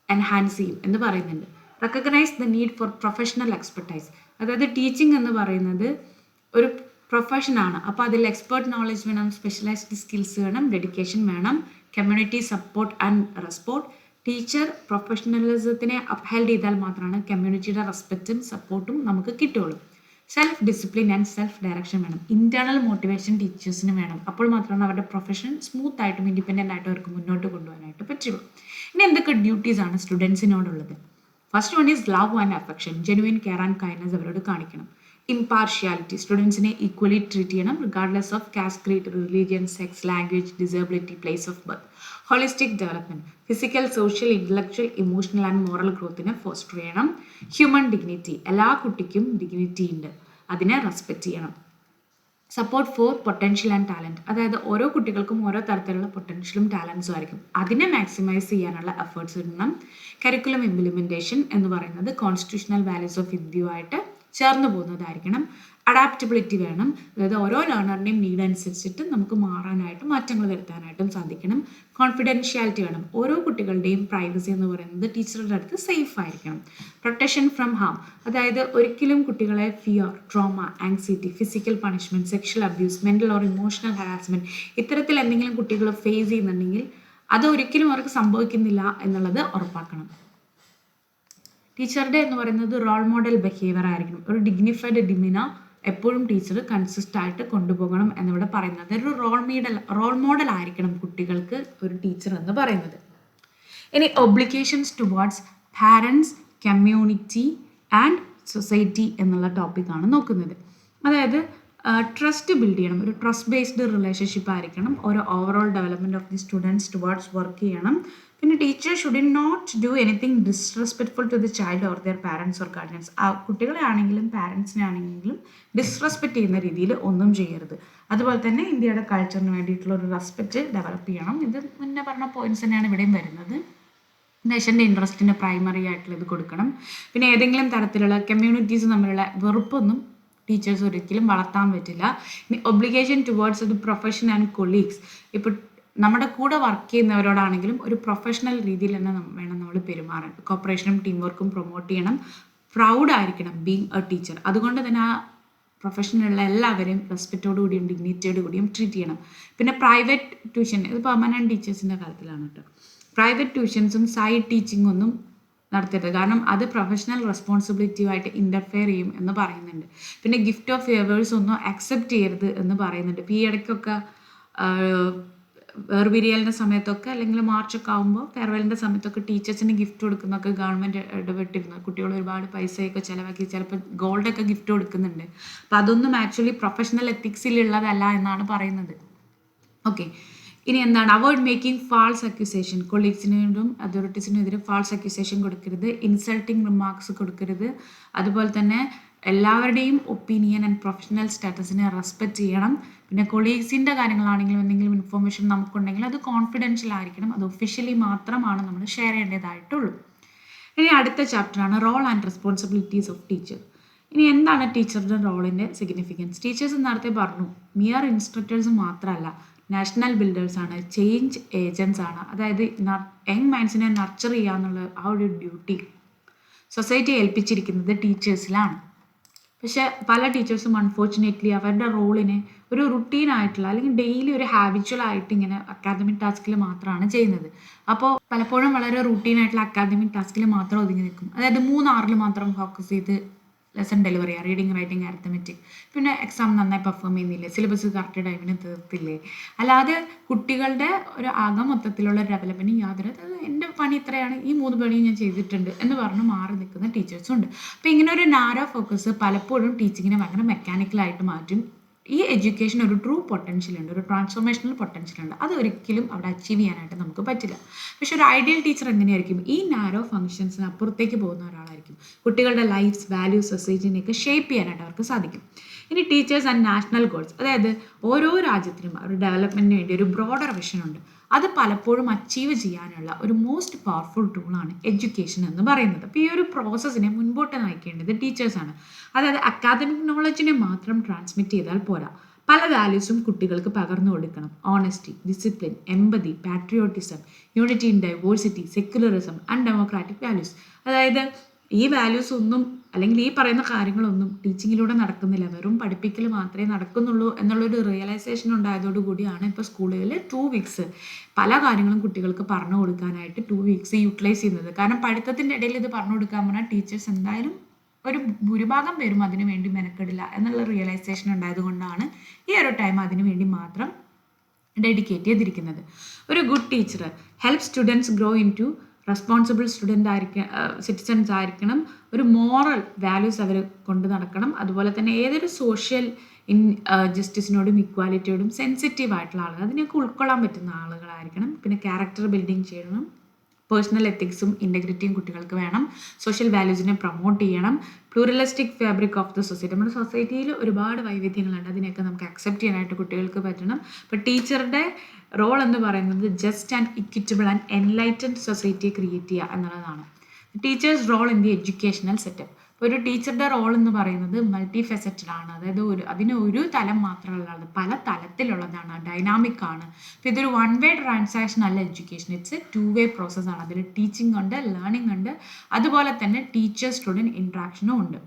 എൻഹാൻസ് ചെയ്യും എന്ന് പറയുന്നുണ്ട്. Recognise the need for professional expertise, അതായത് ടീച്ചിങ് എന്ന് പറയുന്നത് ഒരു പ്രൊഫഷനാണ്. അപ്പോൾ അതിൽ എക്സ്പേർട്ട് നോളജ് വേണം, സ്പെഷ്യലൈസ്ഡ് സ്കിൽസ് വേണം, ഡെഡിക്കേഷൻ വേണം, community support and respect. Teacher പ്രൊഫഷണലിസത്തിനെ അപ്ഹെൽഡ് ചെയ്താൽ മാത്രമാണ് കമ്മ്യൂണിറ്റിയുടെ റെസ്പെക്റ്റും സപ്പോർട്ടും നമുക്ക് കിട്ടുള്ളൂ. Self discipline and self direction വേണം. ഇൻറ്റേർണൽ മോട്ടിവേഷൻ ടീച്ചേഴ്സിന് വേണം. അപ്പോൾ മാത്രമാണ് അവരുടെ പ്രൊഫഷൻ സ്മൂത്ത് ആയിട്ടും ഇൻഡിപെൻഡൻ്റ് ആയിട്ടും അവർക്ക് മുന്നോട്ട് കൊണ്ടുപോകാനായിട്ട് പറ്റുള്ളൂ. ഇനി എന്തൊക്കെ ഡ്യൂട്ടീസാണ് സ്റ്റുഡൻസിനോടുള്ളത്? First one is love and affection, genuine care and kindness അവരോട് കാണിക്കണം. ഇംപാർഷ്യാലിറ്റി, സ്റ്റുഡൻസിനെ ഈക്വലി ട്രീറ്റ് ചെയ്യണം regardless of caste, creed, religion, sex, language, disability, place of birth. Holistic development, physical, social, intellectual, emotional and moral ഗ്രോത്തിനെ foster ചെയ്യണം. Human dignity, എല്ലാ കുട്ടിക്കും dignity ഉണ്ട്, അതിനെ റെസ്പെക്റ്റ് ചെയ്യണം. Support for potential and talent, അതായത് ഓരോ കുട്ടികൾക്കും ഓരോ തരത്തിലുള്ള പൊട്ടൻഷ്യലും ടാലൻസും ആയിരിക്കും, അതിനെ മാക്സിമൈസ് ചെയ്യാനുള്ള എഫേർട്സ് ഇടണം. കരിക്കുലം ഇംപ്ലിമെൻറ്റേഷൻ എന്ന് പറയുന്നത് കോൺസ്റ്റിറ്റ്യൂഷണൽ വാല്യൂസ് ഓഫ് ഇന്ത്യയുമായിട്ട് ചേർന്ന് പോകുന്നതായിരിക്കണം. അഡാപ്റ്റബിലിറ്റി വേണം, അതായത് ഓരോ ലേണറിൻ്റെയും നീഡ് അനുസരിച്ചിട്ട് നമുക്ക് മാറ്റങ്ങൾ വരുത്താനായിട്ടും സാധിക്കണം. കോൺഫിഡൻഷ്യാലിറ്റി വേണം, ഓരോ കുട്ടികളുടെയും പ്രൈവസി എന്ന് പറയുന്നത് ടീച്ചറുടെ അടുത്ത് സേഫ് ആയിരിക്കണം. പ്രൊട്ടക്ഷൻ ഫ്രം ഹാം, അതായത് ഒരിക്കലും കുട്ടികളെ fear, trauma, anxiety, physical punishment, sexual abuse, mental or emotional harassment ഇത്തരത്തിൽ എന്തെങ്കിലും കുട്ടികൾ ഫേസ് ചെയ്യുന്നുണ്ടെങ്കിൽ അത് ഒരിക്കലും അവർക്ക് സംഭവിക്കുന്നില്ല എന്നുള്ളത് ഉറപ്പാക്കണം. ടീച്ചറുടെ എന്ന് പറയുന്നത് റോൾ മോഡൽ ബിഹേവിയർ ആയിരിക്കണം. ഒരു ഡിഗ്നിഫൈഡ് ഡിമിന എപ്പോഴും ടീച്ചർ കൺസിസ്റ്റ് ആയിട്ട് കൊണ്ടുപോകണം എന്നിവിടെ പറയുന്നത്. ഒരു റോൾ മോഡൽ ആയിരിക്കണം കുട്ടികൾക്ക് ഒരു ടീച്ചർ എന്ന് പറയുന്നത്. ഇനി obligations towards parents, community and society എന്നുള്ള ടോപ്പിക്കാണ് നോക്കുന്നത്. അതായത് ട്രസ്റ്റ് ബിൽഡ് ചെയ്യണം, ഒരു ട്രസ്റ്റ് ബേസ്ഡ് റിലേഷൻഷിപ്പ് ആയിരിക്കണം. ഒരു overall development of the students towards work ചെയ്യണം. പിന്നെ teacher should not do anything disrespectful to the child or their parents or guardians. ആ കുട്ടികളെ ആണെങ്കിലും പാരൻസിനെ ആണെങ്കിലും ഡിസ്റെസ്പെക്ട് ചെയ്യുന്ന രീതിയിൽ ഒന്നും ചെയ്യരുത്. അതുപോലെ തന്നെ ഇന്ത്യയുടെ കൾച്ചറിന് വേണ്ടിയിട്ടുള്ള ഒരു റെസ്പെക്റ്റ് ഡെവലപ്പ് ചെയ്യണം. ഇത് മുന്നേ പറഞ്ഞ പോയിന്റ്സ് തന്നെയാണ് ഇവിടെയും വരുന്നത്. നേഷൻ്റെ ഇൻട്രസ്റ്റിന് പ്രൈമറി ആയിട്ടുള്ള ഇത് കൊടുക്കണം. പിന്നെ ഏതെങ്കിലും തരത്തിലുള്ള കമ്മ്യൂണിറ്റീസ് തമ്മിലുള്ള വെറുപ്പൊന്നും ടീച്ചേഴ്സ് ഒരിക്കലും വളർത്താൻ പറ്റില്ല. ഇനി ഒബ്ലിഗേഷൻ ടുവേർഡ്സ് ഒരു പ്രൊഫഷൻ ആൻഡ് കൊളീഗ്സ്, ഇപ്പോൾ നമ്മുടെ കൂടെ വർക്ക് ചെയ്യുന്നവരോടാണെങ്കിലും ഒരു പ്രൊഫഷണൽ രീതിയിൽ തന്നെ വേണം നമ്മൾ പെരുമാറാൻ. കോപ്പറേഷനും ടീം വർക്കും പ്രൊമോട്ട് ചെയ്യണം. പ്രൗഡ് ആയിരിക്കണം ബീങ് എ ടീച്ചർ. അതുകൊണ്ട് തന്നെ ആ പ്രൊഫഷനിലുള്ള എല്ലാവരെയും റെസ്പെക്റ്റോടു കൂടിയും ഡിഗ്നിറ്റിയോട് കൂടിയും ട്രീറ്റ് ചെയ്യണം. പിന്നെ പ്രൈവറ്റ് ട്യൂഷൻ, ഇത് പെർമനൻറ്റ് ടീച്ചേഴ്സിൻ്റെ കാര്യത്തിലാണ് കേട്ടോ. പ്രൈവറ്റ് ട്യൂഷൻസും സൈഡ് ടീച്ചിങ് ഒന്നും നടത്തരുത്, കാരണം അത് പ്രൊഫഷണൽ റെസ്പോൺസിബിലിറ്റിയുമായിട്ട് ഇൻ്റർഫെയർ ചെയ്യും എന്ന് പറയുന്നുണ്ട്. പിന്നെ ഗിഫ്റ്റ് ഓഫ് ഫേവേഴ്സ് ഒന്നും അക്സെപ്റ്റ് ചെയ്യരുത് എന്ന് പറയുന്നുണ്ട്. ഇപ്പോൾ ഈ ഇടയ്ക്കൊക്കെ വേർപിരിയലിൻ്റെ സമയത്തൊക്കെ അല്ലെങ്കിൽ മാർച്ചൊക്കെ ആകുമ്പോൾ ഫെയർവെല്ലിൻ്റെ സമയത്തൊക്കെ ടീച്ചേഴ്സിന് ഗിഫ്റ്റ് കൊടുക്കുന്നതൊക്കെ ഗവൺമെൻറ് ഇടപെട്ടിരുന്നു. കുട്ടികൾ ഒരുപാട് പൈസയൊക്കെ ചിലവാക്കി ചിലപ്പോൾ ഗോൾഡൊക്കെ ഗിഫ്റ്റ് കൊടുക്കുന്നുണ്ട്. അപ്പോൾ അതൊന്നും ആക്ച്വലി പ്രൊഫഷണൽ എത്തിക്സിലുള്ളതല്ല എന്നാണ് പറയുന്നത്. ഓക്കെ, ഇനി എന്താണ്? Avoid making false accusation. കൊളീഗ്സിനോടും അതോറിറ്റീസിനെതിരെ ഫാൾസ് അക്യൂസേഷൻ കൊടുക്കരുത്. ഇൻസൾട്ടിങ് റിമാർക്സ് കൊടുക്കരുത്. അതുപോലെ തന്നെ എല്ലാവരുടെയും ഒപ്പീനിയൻ ആൻഡ് പ്രൊഫഷണൽ സ്റ്റാറ്റസിനെ റെസ്പെക്റ്റ് ചെയ്യണം. പിന്നെ കൊളീഗ്സിൻ്റെ കാര്യങ്ങളാണെങ്കിലും എന്തെങ്കിലും ഇൻഫർമേഷൻ നമുക്കുണ്ടെങ്കിൽ അത് കോൺഫിഡൻഷ്യൽ ആയിരിക്കണം. അത് ഒഫീഷ്യലി മാത്രമാണ് നമ്മൾ ഷെയർ ചെയ്യേണ്ടതായിട്ടുള്ളൂ. ഇനി അടുത്ത ചാപ്റ്ററാണ് role and responsibilities of teacher. ഇനി എന്താണ് ടീച്ചറുടെ റോളിൻ്റെ സിഗ്നിഫിക്കൻസ്? ടീച്ചേഴ്സ് നേരത്തെ പറഞ്ഞു മിയർ ഇൻസ്ട്രക്ടേഴ്സ് മാത്രമല്ല, നാഷണൽ ബിൽഡേഴ്സാണ്, ചേഞ്ച് ഏജൻസ് ആണ്. അതായത് യങ് മൈൻഡ്സിനെ നർച്ചർ ചെയ്യുക എന്നുള്ള ആ ഒരു ഡ്യൂട്ടി സൊസൈറ്റി ഏൽപ്പിച്ചിരിക്കുന്നത് ടീച്ചേഴ്സിലാണ്. പക്ഷെ പല ടീച്ചേഴ്സും അൺഫോർച്ചുനേറ്റ്ലി അവരുടെ റോളിനെ ഒരു റുട്ടീനായിട്ടുള്ള അല്ലെങ്കിൽ ഡെയിലി ഒരു ഹാബിച്വൽ ആയിട്ട് ഇങ്ങനെ അക്കാദമിക് ടാസ്കിൽ മാത്രമാണ് ചെയ്യുന്നത്. അപ്പോൾ പലപ്പോഴും വളരെ റുട്ടീനായിട്ടുള്ള അക്കാദമിക് ടാസ്കിൽ മാത്രം ഒതുങ്ങി നിൽക്കും. അതായത് 3 hour മാത്രം ഫോക്കസ് ചെയ്ത് ലെസൺ ഡെലിവറി ചെയ്യുക, റീഡിങ്, റൈറ്റിംഗ്, അരിത്തമെറ്റിക്. പിന്നെ എക്സാം നന്നായി പെർഫോം ചെയ്യുന്നില്ലേ, സിലബസ് കറക്റ്റ് ടൈമിന് തീർത്തില്ലേ, അല്ലാതെ കുട്ടികളുടെ ഒരു ആകെ മൊത്തത്തിലുള്ള ഡെവലപ്മെൻറ്റ് യാതൊരു എൻ്റെ പണി ഇത്രയാണ്, ഈ 3 പണിയും ഞാൻ ചെയ്തിട്ടുണ്ട് എന്ന് പറഞ്ഞ് മാറി നിൽക്കുന്ന ടീച്ചേഴ്സും ഉണ്ട്. അപ്പോൾ ഇങ്ങനെ ഒരു നാരോ ഫോക്കസ് പലപ്പോഴും ടീച്ചിങ്ങിനെ ഭയങ്കര മെക്കാനിക്കലായിട്ട് മാറ്റും. ഈ എഡ്യൂക്കേഷൻ ഒരു ട്രൂ പൊട്ടൻഷ്യൽ ഉണ്ട്, ഒരു ട്രാൻസ്ഫോർമേഷണൽ പൊട്ടൻഷ്യൽ ഉണ്ട്. അത് ഒരിക്കലും അവിടെ അച്ചീവ് ചെയ്യാനായിട്ട് നമുക്ക് പറ്റില്ല. പക്ഷെ ഒരു ഐഡിയൽ ടീച്ചർ എങ്ങനെയായിരിക്കും? ഈ നാരോ ഫങ്ഷൻസിന് അപ്പുറത്തേക്ക് പോകുന്ന ഒരാളായിരിക്കും. കുട്ടികളുടെ ലൈഫ്സ്, വാല്യൂസ്, സൊസൈറ്റിനെയൊക്കെ ഷേപ്പ് ചെയ്യാനായിട്ട് അവർക്ക് സാധിക്കും. ഇനി ടീച്ചേഴ്സ് ആൻഡ് നാഷണൽ ഗോൾസ്, അതായത് ഓരോ രാജ്യത്തിനും അവരുടെ ഡെവലപ്മെൻറ്റിന് വേണ്ടി ഒരു ബ്രോഡർ വിഷൻ ഉണ്ട്. അത് പലപ്പോഴും അച്ചീവ് ചെയ്യാനുള്ള ഒരു മോസ്റ്റ് പവർഫുൾ ടൂളാണ് എഡ്യൂക്കേഷൻ എന്ന് പറയുന്നത്. അപ്പോൾ ഈ ഒരു പ്രോസസ്സിനെ മുൻപോട്ട് നയിക്കേണ്ടത് ടീച്ചേഴ്സാണ്. അതായത് അക്കാദമിക് നോളജിനെ മാത്രം ട്രാൻസ്മിറ്റ് ചെയ്താൽ പോരാ, പല വാല്യൂസും കുട്ടികൾക്ക് പകർന്നു കൊടുക്കണം. Honesty, discipline, empathy, patriotism, unity in diversity, secularism and democratic values. അതായത് ഈ വാല്യൂസ് ഒന്നും അല്ലെങ്കിൽ ഈ പറയുന്ന കാര്യങ്ങളൊന്നും ടീച്ചിങ്ങിലൂടെ നടക്കുന്നില്ല, വെറും പഠിപ്പിക്കൽ മാത്രമേ നടക്കുന്നുള്ളൂ എന്നുള്ളൊരു റിയലൈസേഷൻ ഉണ്ടായതോടുകൂടിയാണ് ഇപ്പോൾ സ്കൂളുകളിൽ 2 weeks പല കാര്യങ്ങളും കുട്ടികൾക്ക് പറഞ്ഞു കൊടുക്കാനായിട്ട് 2 weeks യൂട്ടിലൈസ് ചെയ്യുന്നത്. കാരണം പഠിത്തത്തിൻ്റെ ഇടയിൽ ഇത് പറഞ്ഞു കൊടുക്കാൻ പറഞ്ഞാൽ ടീച്ചേഴ്സ് എന്തായാലും ഒരു ഭൂരിഭാഗം പേരും അതിനു വേണ്ടി മെനക്കെടില്ല എന്നുള്ള റിയലൈസേഷൻ ഉണ്ടായതുകൊണ്ടാണ് ഈ ഒരു ടൈം അതിനു വേണ്ടി മാത്രം ഡെഡിക്കേറ്റ് ചെയ്തിരിക്കുന്നത്. ഒരു good teacher help students grow into responsible citizens ആയിരിക്കണം. ഒരു മോറൽ വാല്യൂസ് അവർ കൊണ്ട് നടക്കണം. അതുപോലെ തന്നെ ഏതൊരു സോഷ്യൽ ജസ്റ്റിസിനോടും ഇക്വാലിറ്റിയോടും സെൻസിറ്റീവ് ആയിട്ടുള്ള ആളുകൾ, അതിനൊക്കെ ഉൾക്കൊള്ളാൻ പറ്റുന്ന ആളുകളായിരിക്കണം. പിന്നെ ക്യാരക്ടർ ബിൽഡിങ് ചെയ്യണം. പേഴ്സണൽ എത്തിക്സും ഇൻറ്റഗ്രിറ്റിയും കുട്ടികൾക്ക് വേണം. സോഷ്യൽ വാല്യൂസിനെ പ്രൊമോട്ട് ചെയ്യണം. Pluralistic fabric of the society, നമ്മുടെ സൊസൈറ്റിയിൽ ഒരുപാട് വൈവിധ്യങ്ങളുണ്ട്, അതിനെയൊക്കെ നമുക്ക് അക്സെപ്റ്റ് ചെയ്യാനായിട്ട് കുട്ടികൾക്ക് പറ്റണം. അപ്പോൾ ടീച്ചറുടെ റോൾ എന്ന് പറയുന്നത് just and equitable and enlightened society create ചെയ്യുക എന്നുള്ളതാണ്. Teacher's role in the educational setup. ഒരു ടീച്ചറുടെ റോൾ എന്ന് പറയുന്നത് മൾട്ടി ഫെസറ്റഡ് ആണ്. അതായത് അതിന് ഒരു തലം മാത്രമല്ല, പല തലത്തിലുള്ളതാണ്, ഡൈനാമിക് ആണ്. അപ്പോൾ ഇതൊരു 1-way ട്രാൻസാക്ഷൻ അല്ല എഡ്യൂക്കേഷൻ, ഇറ്റ്സ് എ 2-way പ്രോസസ്സാണ്. അതിൽ ടീച്ചിങ് ഉണ്ട്, ലേണിംഗ് ഉണ്ട്, അതുപോലെ തന്നെ ടീച്ചർ സ്റ്റുഡൻറ്റ് ഇൻട്രാക്ഷനും ഉണ്ട്.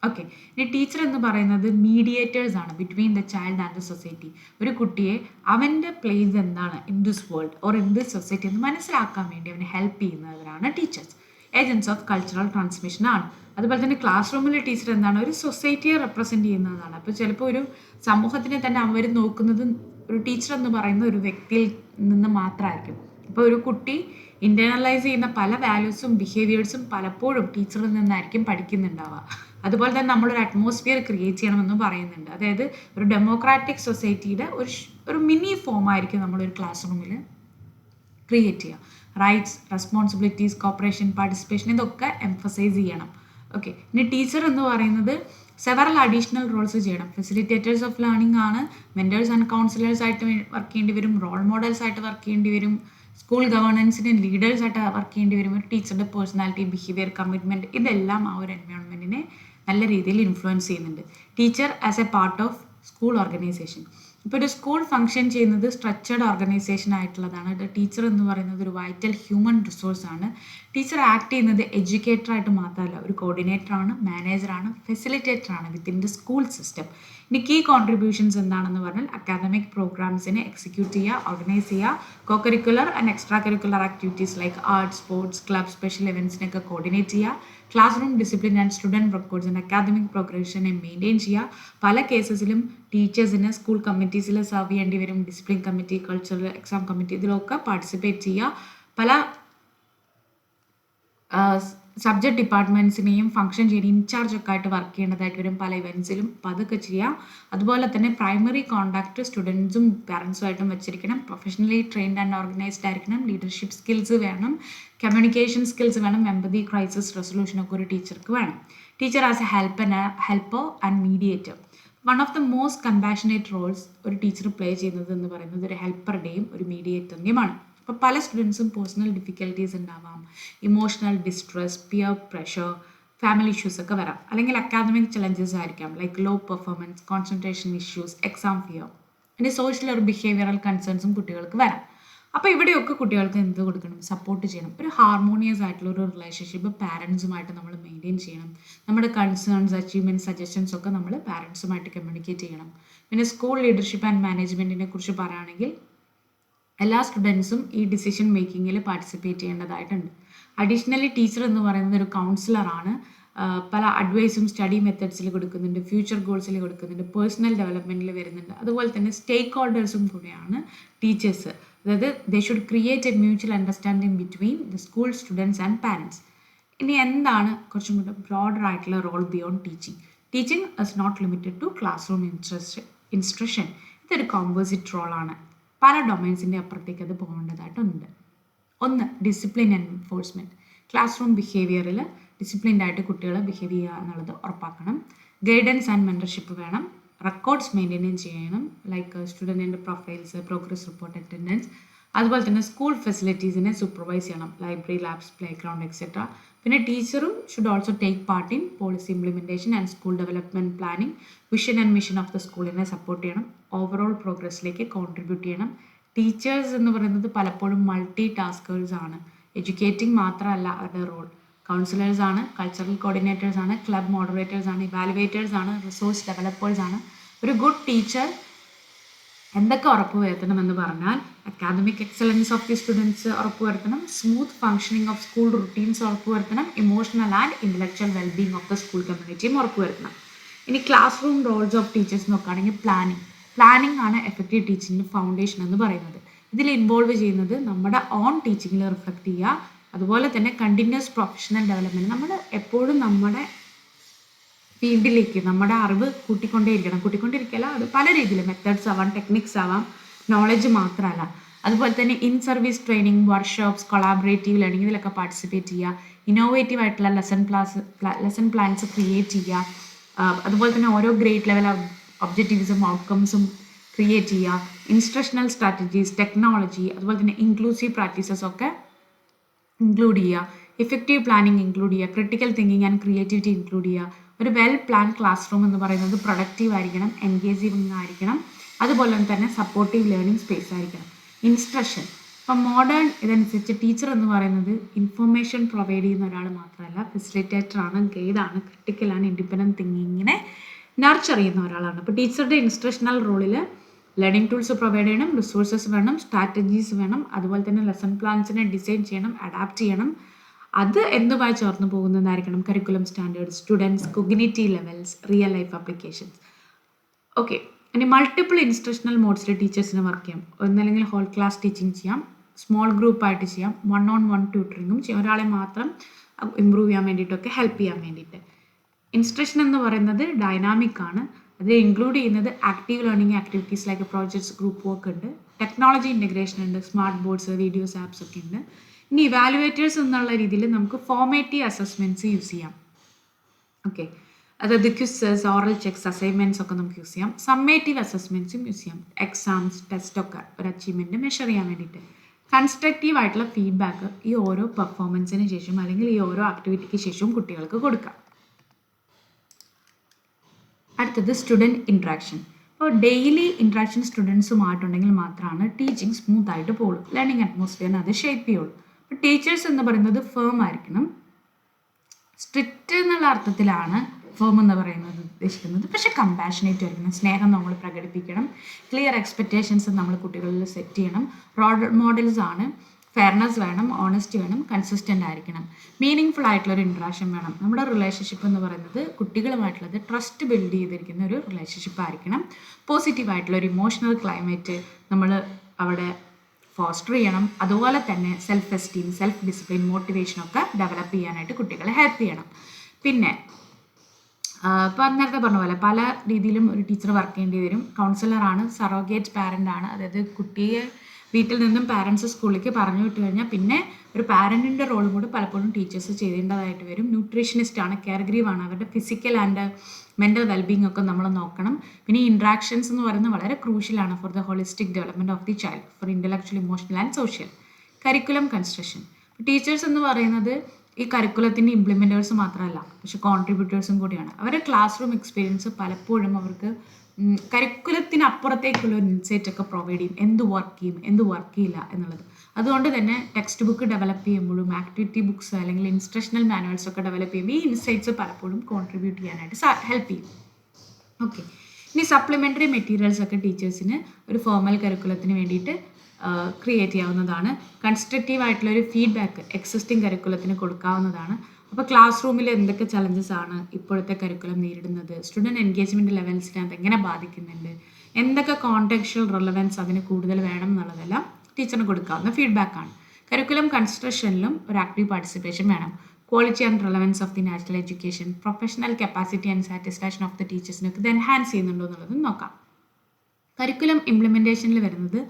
ഓക്കെ, ഇനി ടീച്ചർ എന്ന് പറയുന്നത് മീഡിയേറ്റേഴ്സ് ആണ് between the child and the society. ഒരു കുട്ടിയെ അവൻ്റെ പ്ലേസ് എന്താണ് in this world or in this society എന്ന് മനസ്സിലാക്കാൻ വേണ്ടി അവനെ ഹെൽപ്പ് ചെയ്യുന്നവരാണ് teachers. Agents of cultural transmission ആണ്. അതുപോലെ തന്നെ ക്ലാസ് റൂമിലെ ടീച്ചർ എന്താണ്? ഒരു സൊസൈറ്റിയെ റെപ്രസെൻറ്റ് ചെയ്യുന്നതാണ്. അപ്പോൾ ചിലപ്പോൾ ഒരു സമൂഹത്തിനെ തന്നെ അവർ നോക്കുന്നത് ഒരു ടീച്ചർ എന്ന് പറയുന്ന ഒരു വ്യക്തിയിൽ നിന്ന് മാത്രമായിരിക്കും. അപ്പോൾ ഒരു കുട്ടി ഇൻറ്റേർണലൈസ് ചെയ്യുന്ന പല വാല്യൂസും ബിഹേവിയേഴ്സും പലപ്പോഴും ടീച്ചറിൽ നിന്നായിരിക്കും പഠിക്കുന്നുണ്ടാവുക. അതുപോലെ തന്നെ നമ്മളൊരു അറ്റ്മോസ്ഫിയർ ക്രിയേറ്റ് ചെയ്യണമെന്നും പറയുന്നുണ്ട്. അതായത് ഒരു ഡെമോക്രാറ്റിക് സൊസൈറ്റിയുടെ ഒരു മിനി ഫോമായിരിക്കും നമ്മളൊരു ക്ലാസ് റൂമിൽ ക്രിയേറ്റ് ചെയ്യുക. റൈറ്റ്സ്, റെസ്പോൺസിബിലിറ്റീസ്, കോപ്പറേഷൻ, പാർട്ടിസിപ്പേഷൻ, ഇതൊക്കെ എംഫസൈസ് ചെയ്യണം. ഓക്കെ, ഇനി ടീച്ചർ എന്ന് പറയുന്നത് സെവറൽ അഡീഷണൽ റോൾസ് ചെയ്യണം. ഫെസിലിറ്റേറ്റേഴ്സ് ഓഫ് ലേണിംഗ് ആണ്, മെൻറ്റേഴ്സ് ആൻഡ് കൗൺസിലേഴ്സ് ആയിട്ട് വർക്ക് ചെയ്യേണ്ടി വരും, റോൾ മോഡൽസ് ആയിട്ട് വർക്ക് ചെയ്യേണ്ടി വരും, സ്കൂൾ ഗവേണൻസിന് ലീഡേഴ്സ് ആയിട്ട് വർക്ക് ചെയ്യേണ്ടി വരും. ഒരു ടീച്ചറുടെ പേഴ്സണാലിറ്റി, ബിഹേവിയർ, കമ്മിറ്റ്മെൻറ്റ്, ഇതെല്ലാം ആ ഒരു എൻവയോൺമെൻറ്റിനെ നല്ല രീതിയിൽ ഇൻഫ്ലുവൻസ് ചെയ്യുന്നുണ്ട്. Teacher as a part of school organisation. ഇപ്പോൾ ഒരു സ്കൂൾ ഫംഗ്ഷൻ ചെയ്യുന്നത് സ്ട്രക്ചേർഡ് ഓർഗനൈസേഷൻ ആയിട്ടുള്ളതാണ്. ടീച്ചർ എന്ന് പറയുന്നത് ഒരു വൈറ്റൽ ഹ്യൂമൻ റിസോഴ്സ് ആണ്. ടീച്ചർ ആക്ട് ചെയ്യുന്നത് എഡ്യൂക്കേറ്ററായിട്ട് മാത്രമല്ല, ഒരു കോർഡിനേറ്ററാണ്, മാനേജറാണ്, ഫെസിലിറ്റേറ്ററാണ് വിത്തിൻ ദ സ്കൂൾ സിസ്റ്റം. ഇനി കീ കോൺട്രിബ്യൂഷൻസ് എന്താണെന്ന് പറഞ്ഞാൽ അക്കാദമിക് പ്രോഗ്രാംസിനെ എക്സിക്യൂട്ട് ചെയ്യുക, ഓർഗനൈസ് ചെയ്യുക, co curricular and extra curricular activities like arts, sports, club, special ഇവൻറ്റ്സിനൊക്കെ കോർഡിനേറ്റ് ചെയ്യുക, classroom discipline and student records and academic പ്രോഗ്രഷനെ maintain ചെയ്യുക. പല കേസസിലും ടീച്ചേഴ്സിന് സ്കൂൾ കമ്മിറ്റീസിൽ സെർവ് ചെയ്യേണ്ടി വരും, discipline committee, cultural exam committee, ഇതിലൊക്കെ പാർട്ടിസിപ്പേറ്റ് ചെയ്യുക. പല സബ്ജക്ട് ഡിപ്പാർട്ട്മെൻറ്റ്സിനെയും ഫംഗ്ഷൻ ചെയ്ത് ഇൻചാർജ് ഒക്കെ ആയിട്ട് വർക്ക് ചെയ്യേണ്ടതായിട്ട് വരും പല ഇവൻറ്റ്സിലും. അപ്പോൾ അതൊക്കെ ചെയ്യാം. അതുപോലെ തന്നെ പ്രൈമറി കോണ്ടാക്ട് സ്റ്റുഡൻസും പാരൻസുമായിട്ടും വെച്ചിരിക്കണം. പ്രൊഫഷണലി ട്രെയിൻഡ് ആൻഡ് ഓർഗനൈസ്ഡ് ആയിരിക്കണം. ലീഡർഷിപ്പ് സ്കിൽസ് വേണം, കമ്മ്യൂണിക്കേഷൻ സ്കിൽസ് വേണം, എമ്പതി, ക്രൈസിസ് റെസൊല്യൂഷനൊക്കെ ഒരു ടീച്ചർക്ക് വേണം. Teacher as a helper and mediator. One of the most compassionate roles ഒരു ടീച്ചർ പ്ലേ ചെയ്യുന്നത് എന്ന് പറയുന്നത് ഒരു ഹെൽപ്പറുടെയും ഒരു മീഡിയേറ്ററിൻ്റെയുമാണ്. അപ്പോൾ പല സ്റ്റുഡൻസും പേഴ്സണൽ ഡിഫിക്കൽട്ടീസ് ഉണ്ടാവാം, emotional distress, peer pressure, family issues ഒക്കെ വരാം. അല്ലെങ്കിൽ അക്കാദമിക് ചലഞ്ചസ് ആയിരിക്കാം, like low performance, concentration issues, exam fear. പിന്നെ സോഷ്യൽ ഒരു ബിഹേവിയറൽ കൺസേൺസും കുട്ടികൾക്ക് വരാം. അപ്പോൾ ഇവിടെയൊക്കെ കുട്ടികൾക്ക് എന്ത് കൊടുക്കണം? സപ്പോർട്ട് ചെയ്യണം. ഒരു ഹാർമോണിയസ് ആയിട്ടുള്ള ഒരു റിലേഷൻഷിപ്പ് പാരൻസുമായിട്ട് നമ്മൾ മെയിൻറ്റെയിൻ ചെയ്യണം. നമ്മുടെ കൺസേൺസ്, അച്ചീവ്മെൻറ്റ്, സജഷൻസ് ഒക്കെ നമ്മൾ പാരൻസുമായിട്ട് കമ്മ്യൂണിക്കേറ്റ് ചെയ്യണം. പിന്നെ സ്കൂൾ ലീഡർഷിപ്പ് ആൻഡ് മാനേജ്മെൻറ്റിനെ കുറിച്ച് പറയുകയാണെങ്കിൽ എല്ലാ സ്റ്റുഡൻസും ഈ ഡിസിഷൻ മേക്കിങ്ങിൽ പാർട്ടിസിപ്പേറ്റ് ചെയ്യേണ്ടതായിട്ടുണ്ട്. അഡീഷണലി ടീച്ചർ എന്ന് പറയുന്നത് ഒരു കൗൺസിലറാണ്. പല അഡ്വൈസും സ്റ്റഡി മെത്തേഡ്സിൽ കൊടുക്കുന്നുണ്ട്, ഫ്യൂച്ചർ ഗോൾസിൽ കൊടുക്കുന്നുണ്ട്, പേഴ്സണൽ ഡെവലപ്മെൻറ്റിൽ വരുന്നുണ്ട്. അതുപോലെ തന്നെ സ്റ്റേക്ക് ഹോൾഡേഴ്സും കൂടെയാണ് ടീച്ചേഴ്സ്. അതായത് they should create a mutual understanding between the school students and parents. ഇനി എന്താണ് കുറച്ചും കൂടെ ബ്രോഡർ ആയിട്ടുള്ള role beyond teaching? Teaching is not limited to classroom instruction. ഇതൊരു കോമ്പോസിറ്റ് റോളാണ്. പല ഡൊമൈൻസിൻ്റെ അപ്പുറത്തേക്ക് അത് പോകേണ്ടതായിട്ടുണ്ട്. ഒന്ന്, discipline and enforcement. Classroom ബിഹേവിയറിൽ ഡിസിപ്ലിൻഡ് ആയിട്ട് കുട്ടികൾ ബിഹേവ് ചെയ്യുക എന്നുള്ളത് ഉറപ്പാക്കണം. ഗൈഡൻസ് ആൻഡ് മെൻറ്റർഷിപ്പ് വേണം. റെക്കോർഡ്സ് മെയിൻറ്റെയിൻ ചെയ്യണം, ലൈക്ക് സ്റ്റുഡൻറ്റിൻ്റെ പ്രൊഫൈൽസ്, പ്രോഗ്രസ് റിപ്പോർട്ട്, അറ്റൻഡൻസ്. അതുപോലെ തന്നെ സ്കൂൾ ഫെസിലിറ്റീസിനെ സൂപ്പർവൈസ് ചെയ്യണം, library, labs, play ground etcetera. പിന്നെ ടീച്ചറും should also take part in policy implementation and school development planning. Vision and mission of the സ്കൂളിനെ support ചെയ്യണം. Overall പ്രോഗ്രസ്സിലേക്ക് contribute ചെയ്യണം. Teachers എന്ന് പറയുന്നത് പലപ്പോഴും മൾട്ടി ടാസ്കേഴ്സ് ആണ്. എഡ്യൂക്കേറ്റിംഗ് മാത്രമല്ല അവരുടെ റോൾ. കൗൺസിലേഴ്സ് ആണ്, കൾച്ചറൽ കോർഡിനേറ്റേഴ്സ് ആണ്, ക്ലബ് മോഡറേറ്റേഴ്സ് ആണ്, ഇവാലുവേറ്റേഴ്സ് ആണ്, റിസോഴ്സ് ഡെവലപ്പേഴ്സ് ആണ്. ഒരു ഗുഡ് ടീച്ചർ എന്തൊക്കെ ഉറപ്പുവരുത്തണമെന്ന് പറഞ്ഞാൽ academic excellence of the students ഉറപ്പുവരുത്തണം, smooth functioning of school routines ഉറപ്പുവരുത്തണം, emotional and intellectual wellbeing of the school കമ്മ്യൂണിറ്റിയും ഉറപ്പുവരുത്തണം. ഇനി classroom roles of teachers നോക്കുകയാണെങ്കിൽ പ്ലാനിങ് ആണ് എഫക്റ്റീവ് ടീച്ചിങ്ങിൻ്റെ ഫൗണ്ടേഷൻ എന്ന് പറയുന്നത്. ഇതിൽ ഇൻവോൾവ് ചെയ്യുന്നത് നമ്മുടെ ഓൺ ടീച്ചിങ്ങിൽ റിഫ്ലക്റ്റ് ചെയ്യുക, അതുപോലെ തന്നെ കണ്ടിന്യൂസ് പ്രൊഫഷണൽ ഡെവലപ്മെൻറ്റ്. നമ്മൾ എപ്പോഴും നമ്മുടെ ഫീൽഡിലേക്ക് നമ്മുടെ അറിവ് കൂട്ടിക്കൊണ്ടിരിക്കല. അത് പല രീതിയിൽ മെത്തേഡ്സ് ആവാം, ടെക്നിക്സ് ആവാം, നോളജ് മാത്രമല്ല. അതുപോലെ തന്നെ in service training, workshops, collaborative learning ഇതിലൊക്കെ പാർട്ടിസിപ്പേറ്റ് ചെയ്യുക. ഇന്നോവേറ്റീവ് ആയിട്ടുള്ള ലെസൺ പ്ലാൻസ് ക്രിയേറ്റ് ചെയ്യുക. അതുപോലെ തന്നെ ഓരോ ഗ്രേഡ് ലെവൽ ഒബ്ജക്റ്റീവ്സും ഔട്ട്കംസും ക്രിയേറ്റ് ചെയ്യുക. ഇൻസ്ട്രക്ഷണൽ സ്ട്രാറ്റജീസ്, ടെക്നോളജി, അതുപോലെ തന്നെ ഇൻക്ലൂസീവ് പ്രാക്ടീസസ് ഒക്കെ ഇൻക്ലൂഡ് ചെയ്യുക. ഇഫക്റ്റീവ് പ്ലാനിങ് ഇൻക്ലൂഡ് ചെയ്യുക. Critical thinking and creativity include ചെയ്യുക. ഒരു വെൽ പ്ലാൻ ക്ലാസ് റൂം എന്ന് പറയുന്നത് പ്രൊഡക്റ്റീവ് ആയിരിക്കണം, എൻഗേജിങ് ആയിരിക്കണം, അതുപോലെ തന്നെ സപ്പോർട്ടീവ് ലേണിംഗ് സ്പേസ് ആയിരിക്കണം. ഇൻസ്ട്രക്ഷൻ, ഇപ്പം മോഡേൺ ഇതനുസരിച്ച് ടീച്ചർ എന്ന് പറയുന്നത് ഇൻഫർമേഷൻ പ്രൊവൈഡ് ചെയ്യുന്ന ഒരാൾ മാത്രമല്ല, ഫെസിലിറ്റേറ്റർ ആണ്, ഗൈഡാണ്, ക്രിട്ടിക്കലാണ്, ഇൻഡിപെൻഡൻറ്റ് തിങ്കിങ്ങിനെ നർച്ചർ ചെയ്യുന്ന ഒരാളാണ്. അപ്പോൾ ടീച്ചറുടെ ഇൻസ്ട്രക്ഷണൽ റോളിൽ ലേണിംഗ് ടൂൾസ് പ്രൊവൈഡ് ചെയ്യണം, റിസോഴ്സസ് വേണം, സ്ട്രാറ്റജീസ് വേണം, അതുപോലെ തന്നെ ലെസൺ പ്ലാൻസിനെ ഡിസൈൻ ചെയ്യണം, അഡാപ്റ്റ് ചെയ്യണം. അത് എന്തുമായി ചേർന്ന് പോകുന്നതായിരിക്കണം? Curriculum standards, students cognitive levels, real life applications. Okay, ഇനി മൾട്ടിപ്പിൾ ഇൻസ്ട്രക്ഷണൽ മോഡ്സിൽ ടീച്ചേഴ്സിന് വർക്ക് ചെയ്യാം. ഒന്നല്ലെങ്കിൽ ഹോൾ ക്ലാസ് ടീച്ചിങ് ചെയ്യാം, സ്മോൾ ഗ്രൂപ്പായിട്ട് ചെയ്യാം, 1-on-1 ട്യൂട്ടറിങ്ങും ചെയ്യാം, ഒരാളെ മാത്രം ഇമ്പ്രൂവ് ചെയ്യാൻ വേണ്ടിയിട്ടൊക്കെ ഹെൽപ്പ് ചെയ്യാൻ വേണ്ടിയിട്ട്. ഇൻസ്ട്രക്ഷൻ എന്ന് പറയുന്നത് ഡൈനാമിക് ആണ്. അതിൽ ഇൻക്ലൂഡ് ചെയ്യുന്നത് active learning activities like projects, group work ഉണ്ട്, ടെക്നോളജി ഇൻ്റഗ്രേഷൻ ഉണ്ട്, സ്മാർട്ട് ബോർഡ്സ്, വീഡിയോസ്, ആപ്സ് ഒക്കെ ഉണ്ട്. ഇനി ഇവാലുവേറ്റേഴ്സ് എന്നുള്ള രീതിയിൽ നമുക്ക് ഫോർമേറ്റീവ് അസസ്മെൻറ്റ്സ് യൂസ് ചെയ്യാം. ഓക്കെ, അതായത് ക്വിസസ്, ഓറൽ ചെക്സ്, അസൈൻമെൻറ്റ്സ് ഒക്കെ നമുക്ക് യൂസ് ചെയ്യാം. സമ്മേറ്റീവ് അസസ്മെൻറ്റ്സും യൂസ് ചെയ്യാം, എക്സാംസ്, ടെസ്റ്റ് ഒക്കെ ഒരു അച്ചീവ്മെൻറ്റ് മെഷർ ചെയ്യാൻ വേണ്ടിയിട്ട്. കൺസ്ട്രക്റ്റീവ് ആയിട്ടുള്ള ഫീഡ്ബാക്ക് ഈ ഓരോ പെർഫോമൻസിന് ശേഷം അല്ലെങ്കിൽ ഈ ഓരോ ആക്ടിവിറ്റിക്ക് ശേഷവും കുട്ടികൾക്ക് കൊടുക്കാം. അടുത്തത് സ്റ്റുഡൻറ്റ് ഇൻട്രാക്ഷൻ. അപ്പോൾ ഡെയിലി ഇൻട്രാക്ഷൻ സ്റ്റുഡൻസുമായിട്ടുണ്ടെങ്കിൽ മാത്രമാണ് ടീച്ചിങ് സ്മൂത്ത് ആയിട്ട് പോകുള്ളൂ, ലേണിംഗ് അറ്റ്മോസ്ഫിയറിനെ അത് ഷേപ്പ് ചെയ്യുള്ളൂ. അപ്പോൾ ടീച്ചേഴ്സ് എന്ന് പറയുന്നത് ഫേം ആയിരിക്കണം. സ്ട്രിക്റ്റ് എന്നുള്ള അർത്ഥത്തിലാണ് ഫേം എന്ന് പറയുന്നത് ഉദ്ദേശിക്കുന്നത്, പക്ഷേ കമ്പാഷനേറ്റ് ആയിരിക്കണം, സ്നേഹം നമ്മൾ പ്രകടിപ്പിക്കണം, ക്ലിയർ എക്സ്പെക്റ്റേഷൻസ് നമ്മൾ കുട്ടികളിൽ സെറ്റ് ചെയ്യണം, റോൾ മോഡൽസ് ആണ്, ഫെയർനെസ് വേണം, ഓണസ്റ്റി വേണം, കൺസിസ്റ്റൻ്റ് ആയിരിക്കണം, മീനിങ് ഫുൾ ആയിട്ടുള്ളൊരു ഇൻട്രാക്ഷൻ വേണം. നമ്മുടെ റിലേഷൻഷിപ്പ് എന്ന് പറയുന്നത് കുട്ടികളുമായിട്ടുള്ളത് ട്രസ്റ്റ് ബിൽഡ് ചെയ്തിരിക്കുന്ന ഒരു റിലേഷൻഷിപ്പ് ആയിരിക്കണം. പോസിറ്റീവ് ആയിട്ടുള്ള ഒരു ഇമോഷണൽ ക്ലൈമറ്റ് നമ്മൾ അവിടെ ഫോസ്റ്റർ ചെയ്യണം. അതുപോലെ തന്നെ സെൽഫ് എസ്റ്റീം, സെൽഫ് ഡിസിപ്ലിൻ, മോട്ടിവേഷനൊക്കെ ഡെവലപ്പ് ചെയ്യാനായിട്ട് കുട്ടികളെ ഹെൽപ്പ് ചെയ്യണം. പിന്നെ ഇപ്പം നേരത്തെ പറഞ്ഞ പോലെ പല രീതിയിലും ഒരു ടീച്ചർ വർക്ക് ചെയ്യേണ്ടി വരും. കൗൺസിലറാണ്, സറോഗേറ്റ് പാരൻ്റ് ആണ്, അതായത് കുട്ടിയെ വീട്ടിൽ നിന്നും പാരൻസ് സ്കൂളിലേക്ക് പറഞ്ഞു വിട്ട് കഴിഞ്ഞാൽ പിന്നെ ഒരു പാരൻറ്റിൻ്റെ റോളും കൂടി പലപ്പോഴും ടീച്ചേഴ്സ് ചെയ്യേണ്ടതായിട്ട് വരും. ന്യൂട്രീഷനിസ്റ്റ് ആണ്, കെയർ ഗ്രീവാണ്, അവരുടെ ഫിസിക്കൽ ആൻഡ് മെൻ്റൽ വെൽബീങ് ഒക്കെ നമ്മൾ നോക്കണം. പിന്നെ ഈ ഇൻട്രാക്ഷൻസ് എന്ന് പറയുന്നത് വളരെ ക്രൂഷ്യലാണ് for the holistic development of the child, for intellectual, emotional and social. Curriculum construction, teachers എന്ന് പറയുന്നത് ഈ കരിക്കുലത്തിൻ്റെ ഇംപ്ലിമെൻറ്റേഴ്സ് മാത്രമല്ല, പക്ഷെ കോൺട്രിബ്യൂട്ടേഴ്സും കൂടിയാണ്. അവരുടെ ക്ലാസ് റൂം എക്സ്പീരിയൻസ് പലപ്പോഴും അവർക്ക് കരിക്കുലത്തിന് അപ്പുറത്തേക്കുള്ള ഒരു ഇൻസൈറ്റ് ഒക്കെ പ്രൊവൈഡ് ചെയ്യും, എന്ത് വർക്ക് ചെയ്യും, എന്ത് വർക്ക് ചെയ്യില്ല എന്നുള്ളത്. അതുകൊണ്ട് തന്നെ ടെക്സ്റ്റ് ബുക്ക് ഡെവലപ്പ് ചെയ്യുമ്പോഴും ആക്ടിവിറ്റി ബുക്സ് അല്ലെങ്കിൽ ഇൻസ്ട്രക്ഷണൽ മാനുവൽസ് ഒക്കെ ഡെവലപ്പ് ചെയ്യുമ്പോൾ ഈ ഇൻസൈറ്റ്സ് പലപ്പോഴും കോൺട്രിബ്യൂട്ട് ചെയ്യാനായിട്ട് ഹെൽപ്പ് ചെയ്യും. ഓക്കെ, ഇനി സപ്ലിമെൻ്ററി മെറ്റീരിയൽസ് ഒക്കെ ടീച്ചേഴ്സിന് ഒരു ഫോർമൽ കരിക്കുലത്തിന് വേണ്ടിയിട്ട് ക്രിയേറ്റ് ചെയ്യാവുന്നതാണ്. കൺസ്ട്രക്റ്റീവ് ആയിട്ടുള്ളൊരു ഫീഡ്ബാക്ക് എക്സിസ്റ്റിംഗ് കരിക്കുലത്തിന് കൊടുക്കാവുന്നതാണ്. അപ്പോൾ ക്ലാസ് റൂമിൽ എന്തൊക്കെ ചലഞ്ചസ് ആണ് ഇപ്പോഴത്തെ കരിക്കുലം നേരിടുന്നത്, സ്റ്റുഡൻറ്റ് എൻഗേജ്മെൻറ്റ് ലെവൽസിനെ അതെങ്ങനെ ബാധിക്കുന്നുണ്ട്, എന്തൊക്കെ കോണ്ടെക്സ്ച്വൽ റെലവൻസ് അതിന് കൂടുതൽ വേണം എന്നുള്ളതെല്ലാം ടീച്ചറിന് കൊടുക്കാവുന്ന ഫീഡ്ബാക്കാണ്. കരിക്കുലം കൺസ്ട്രക്ഷനിലും ഒരു ആക്റ്റീവ് പാർട്ടിസിപ്പേഷൻ വേണം. Quality and relevance of the national education, professional capacity and satisfaction of the ടീച്ചേഴ്സിനൊക്കെ ഇത് എൻഹാൻസ് ചെയ്യുന്നുണ്ടോ എന്നുള്ളതും നോക്കാം. കരിക്കുലം ഇംപ്ലിമെൻറ്റേഷനിൽ വരുന്നത്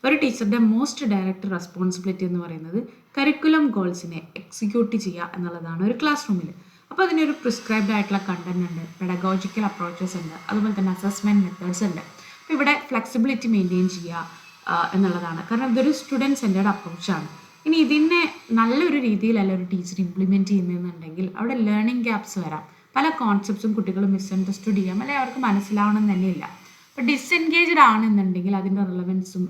ഒരു ടീച്ചറുടെ മോസ്റ്റ് ഡയറക്റ്റ് റെസ്പോൺസിബിലിറ്റി എന്ന് പറയുന്നത് കരിക്കുലം ഗോൾസിനെ എക്സിക്യൂട്ട് ചെയ്യുക എന്നുള്ളതാണ് ഒരു ക്ലാസ് റൂമിൽ. അപ്പോൾ അതിനൊരു പ്രിസ്ക്രൈബ്ഡ് ആയിട്ടുള്ള കണ്ടന്റ് ഉണ്ട്, പെഡഗോജിക്കൽ അപ്രോച്ചസ് ഉണ്ട്, അതുപോലെ തന്നെ അസസ്മെൻറ്റ് മെത്തേഡ്സ് ഉണ്ട്. അപ്പോൾ ഇവിടെ ഫ്ലെക്സിബിലിറ്റി മെയിൻറ്റെയിൻ ചെയ്യുക എന്നുള്ളതാണ്. കാരണം ഇതൊരു സ്റ്റുഡൻറ്റ് സെൻറ്റേർഡ് അപ്രോച്ചാണ്. ഇനി ഇതിനെ നല്ലൊരു രീതിയിലല്ല ഒരു ടീച്ചർ ഇംപ്ലിമെൻറ്റ് ചെയ്യുന്നതെന്നുണ്ടെങ്കിൽ അവിടെ ലേണിംഗ് ഗ്യാപ്സ് വരാം. പല കോൺസെപ്റ്റ്സും കുട്ടികൾ മിസ്അണ്ടർസ്റ്റുഡ് ചെയ്യാം, അല്ലെങ്കിൽ അവർക്ക് മനസ്സിലാവണം തന്നെയില്ല. അപ്പോൾ ഡിസ്എൻഗേജ്ഡ് ആണെന്നുണ്ടെങ്കിൽ അതിൻ്റെ റിലവൻസും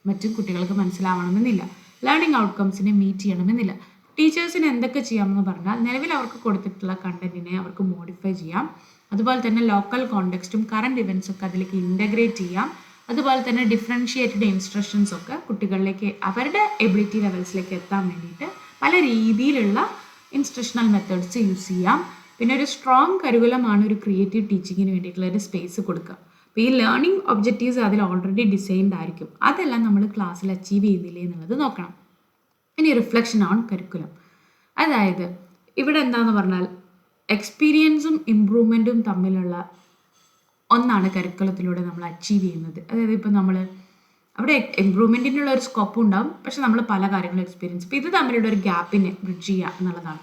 മറ്റും കുട്ടികൾക്ക് മനസ്സിലാവണമെന്നില്ല, ലേണിംഗ് ഔട്ട്കംസിനെ മീറ്റ് ചെയ്യണമെന്നില്ല. ടീച്ചേഴ്സിന് എന്തൊക്കെ ചെയ്യാമെന്ന് പറഞ്ഞാൽ നിലവിൽ അവർക്ക് കൊടുത്തിട്ടുള്ള കണ്ടന്റിനെ അവർക്ക് മോഡിഫൈ ചെയ്യാം, അതുപോലെ തന്നെ ലോക്കൽ കോണ്ടെക്സ്റ്റും കറണ്ട് ഇവൻറ്റ്സ് ഒക്കെ അതിലേക്ക് ഇൻ്റഗ്രേറ്റ് ചെയ്യാം, അതുപോലെ തന്നെ ഡിഫറൻഷിയേറ്റഡ് ഇൻസ്ട്രക്ഷൻസ് ഒക്കെ കുട്ടികളിലേക്ക് അവരുടെ എബിലിറ്റി ലെവൽസിലേക്ക് എത്താൻ വേണ്ടിയിട്ട് പല രീതിയിലുള്ള ഇൻസ്ട്രക്ഷണൽ മെത്തേഡ്സ് യൂസ് ചെയ്യാം. പിന്നെ ഒരു സ്ട്രോങ് കരിക്കുലമാണ് ഒരു ക്രിയേറ്റീവ് ടീച്ചിങ്ങിന് വേണ്ടിയിട്ടുള്ള ഒരു സ്പേസ് കൊടുക്കുക. അപ്പോൾ ഈ ലേണിംഗ് ഒബ്ജക്റ്റീവ്സ് അതിൽ ഓൾറെഡി ഡിസൈൻഡ് ആയിരിക്കും, അതെല്ലാം നമ്മൾ ക്ലാസ്സിൽ അച്ചീവ് ചെയ്യുന്നില്ലേ എന്നുള്ളത് നോക്കണം. ഇനി റിഫ്ലക്ഷൻ ഓൺ കരിക്കുലം, അതായത് ഇവിടെ എന്താണെന്ന് പറഞ്ഞാൽ എക്സ്പീരിയൻസും ഇമ്പ്രൂവ്മെൻറ്റും തമ്മിലുള്ള ഒന്നാണ് കരിക്കുലത്തിലൂടെ നമ്മൾ അച്ചീവ് ചെയ്യുന്നത്. അതായത് ഇപ്പോൾ നമ്മൾ അവിടെ ഇമ്പ്രൂവ്മെൻറ്റിനുള്ള ഒരു സ്കോപ്പ് ഉണ്ടാകും, പക്ഷെ നമ്മൾ പല കാര്യങ്ങളും എക്സ്പീരിയൻസ്, ഇപ്പോൾ ഇത് തമ്മിലുള്ള ഒരു ഗ്യാപ്പിനെ ബ്രിഡ്ജ് ചെയ്യുക എന്നുള്ളതാണ്.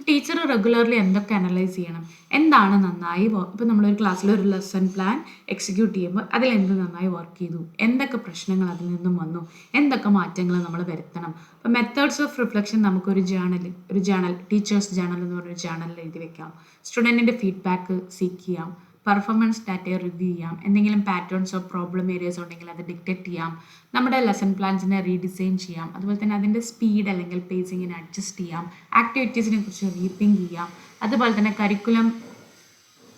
ടീച്ചർ റെഗുലർലി എന്തൊക്കെ അനലൈസ് ചെയ്യണം, എന്താണ് നന്നായി ഇപ്പോൾ നമ്മളൊരു ക്ലാസ്സിൽ ഒരു ലെസൺ പ്ലാൻ എക്സിക്യൂട്ട് ചെയ്യുമ്പോൾ അതിലെന്ത് നന്നായി വർക്ക് ചെയ്തു, എന്തൊക്കെ പ്രശ്നങ്ങൾ അതിൽ നിന്നും വന്നു, എന്തൊക്കെ മാറ്റങ്ങൾ നമ്മൾ വരുത്തണം. അപ്പോൾ മെത്തേഡ്സ് ഓഫ് റിഫ്ലക്ഷൻ നമുക്കൊരു ജേണൽ ടീച്ചേഴ്സ് ജേണൽ എന്ന് പറഞ്ഞൊരു ജേണലിൽ എഴുതി വെക്കാം. സ്റ്റുഡൻറ്റിൻ്റെ ഫീഡ്ബാക്ക് സീക്ക് ചെയ്യാം, പെർഫോമൻസ് ഡാറ്റയെ റിവ്യൂ ചെയ്യാം, എന്തെങ്കിലും പാറ്റേൺസോ പ്രോബ്ലം ഏരിയസ് ഉണ്ടെങ്കിൽ അത് ഡിറ്റക്ട് ചെയ്യാം, നമ്മുടെ ലെസൺ പ്ലാൻസിനെ റീഡിസൈൻ ചെയ്യാം, അതുപോലെ തന്നെ അതിൻ്റെ സ്പീഡ് അല്ലെങ്കിൽ പേസിങ്ങിനെ അഡ്ജസ്റ്റ് ചെയ്യാം, ആക്ടിവിറ്റീസിനെ കുറിച്ച് റീതിങ്ക് ചെയ്യാം, അതുപോലെ തന്നെ curriculum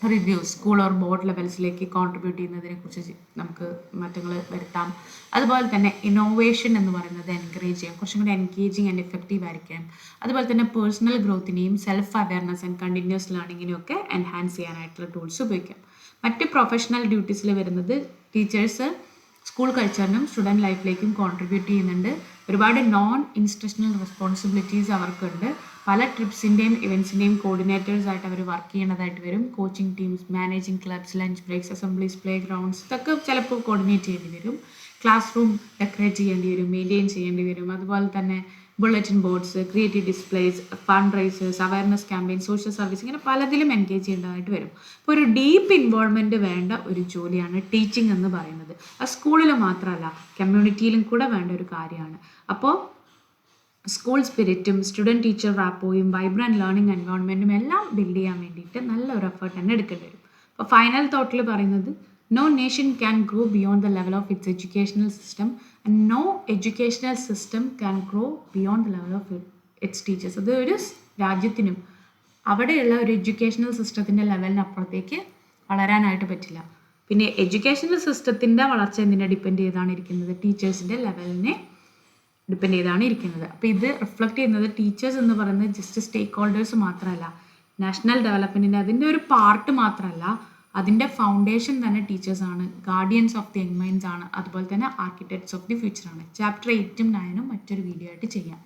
reviews school or board ലെവൽസിലേക്ക് കോൺട്രിബ്യൂട്ട് ചെയ്യുന്നതിനെ കുറിച്ച് നമുക്ക് മാറ്റങ്ങൾ വരുത്താം. അതുപോലെ തന്നെ ഇന്നോവേഷൻ എന്ന് പറയുന്നത് എൻകറേജ് ചെയ്യാം, കുറച്ചും കൂടി എൻഗേജിങ് ആൻഡ് എഫക്റ്റീവ് ആയിരിക്കാം. അതുപോലെ തന്നെ പേഴ്സണൽ ഗ്രോത്തിനെയും സെൽഫ് അവയർനെസ് ആൻഡ് കണ്ടിന്യൂസ് ലേണിങ്ങിനെയും ഒക്കെ എൻഹാൻസ് ചെയ്യാനായിട്ടുള്ള ടൂൾസ് ഉപയോഗിക്കാം. മറ്റ് പ്രൊഫഷണൽ ഡ്യൂട്ടീസിൽ വരുന്നത് ടീച്ചേഴ്സ് സ്കൂൾ കൾച്ചറിനും സ്റ്റുഡൻറ്റ് ലൈഫിലേക്കും കോൺട്രിബ്യൂട്ട് ചെയ്യുന്നുണ്ട്. ഒരുപാട് നോൺ ഇൻസ്ട്രക്ഷണൽ റെസ്പോൺസിബിലിറ്റീസ് അവർക്കുണ്ട്. പല ട്രിപ്സിൻ്റെയും ഇവൻറ്റ്സിൻ്റെയും കോർഡിനേറ്റേഴ്സ് ആയിട്ട് അവർ വർക്ക് ചെയ്യേണ്ടതായിട്ട് വരും. Coaching teams, managing clubs, lunch breaks, assemblies, play grounds ഇതൊക്കെ ചിലപ്പോൾ കോർഡിനേറ്റ് ചെയ്യേണ്ടി വരും. ക്ലാസ് റൂം ഡെക്കറേറ്റ് ചെയ്യേണ്ടി വരും, മെയിൻറ്റെയിൻ ചെയ്യേണ്ടി വരും. അതുപോലെ തന്നെ bulletin boards, creative displays, fund raisers, awareness campaign, social service, ഇങ്ങനെ പലതിലും എൻഗേജ് ചെയ്യേണ്ടതായിട്ട് വരും. അപ്പോൾ ഒരു ഡീപ്പ് ഇൻവോൾവ്മെൻറ്റ് വേണ്ട ഒരു ജോലിയാണ് ടീച്ചിങ് എന്ന് പറയുന്നത്. അത് സ്കൂളിൽ മാത്രമല്ല കമ്മ്യൂണിറ്റിയിലും കൂടെ വേണ്ട ഒരു കാര്യമാണ്. അപ്പോൾ സ്കൂൾ സ്പിരിറ്റും സ്റ്റുഡൻറ്റ് ടീച്ചർ റാപ്പോയും വൈബ്രൻറ്റ് ലേണിംഗ് എൻവയോൺമെൻറ്റും എല്ലാം ബിൽഡ് ചെയ്യാൻ വേണ്ടിയിട്ട് നല്ലൊരു എഫേർട്ട് തന്നെ എടുക്കേണ്ടി വരും. അപ്പോൾ ഫൈനൽ തോട്ടിൽ പറയുന്നത് no nation can grow beyond the level of its educational system and no educational system can grow beyond the level of its teachers. അത് ഒരു രാജ്യത്തിനും അവിടെയുള്ള ഒരു എഡ്യൂക്കേഷണൽ സിസ്റ്റത്തിൻ്റെ ലെവലിന് അപ്പുറത്തേക്ക് വളരാനായിട്ട് പറ്റില്ല. പിന്നെ എഡ്യൂക്കേഷണൽ സിസ്റ്റത്തിൻ്റെ വളർച്ച എന്തിനെ ഡിപ്പെൻഡ് ചെയ്താണ് ഇരിക്കുന്നത്, ടീച്ചേഴ്സിൻ്റെ ലെവലിനെ ഡിപ്പെൻഡ് ചെയ്താണ് ഇരിക്കുന്നത്. അപ്പോൾ ഇത് റിഫ്ലക്റ്റ് ചെയ്യുന്നത് ടീച്ചേഴ്സ് എന്ന് പറയുന്നത് ജസ്റ്റ് സ്റ്റേക്ക് ഹോൾഡേഴ്സ് മാത്രമല്ല, നാഷണൽ ഡെവലപ്മെൻറ്റിൻ്റെ അതിൻ്റെ ഒരു പാർട്ട് മാത്രമല്ല, അതിൻ്റെ ഫൗണ്ടേഷൻ തന്നെ ടീച്ചേഴ്സാണ്, guardians of the young minds ആണ്, അതുപോലെ തന്നെ ആർക്കിടെക്ട്സ് ഓഫ് ദി ഫ്യൂച്ചറാണ്. ചാപ്റ്റർ 8ഉം 9ഉം മറ്റൊരു വീഡിയോ ആയിട്ട് ചെയ്യാം.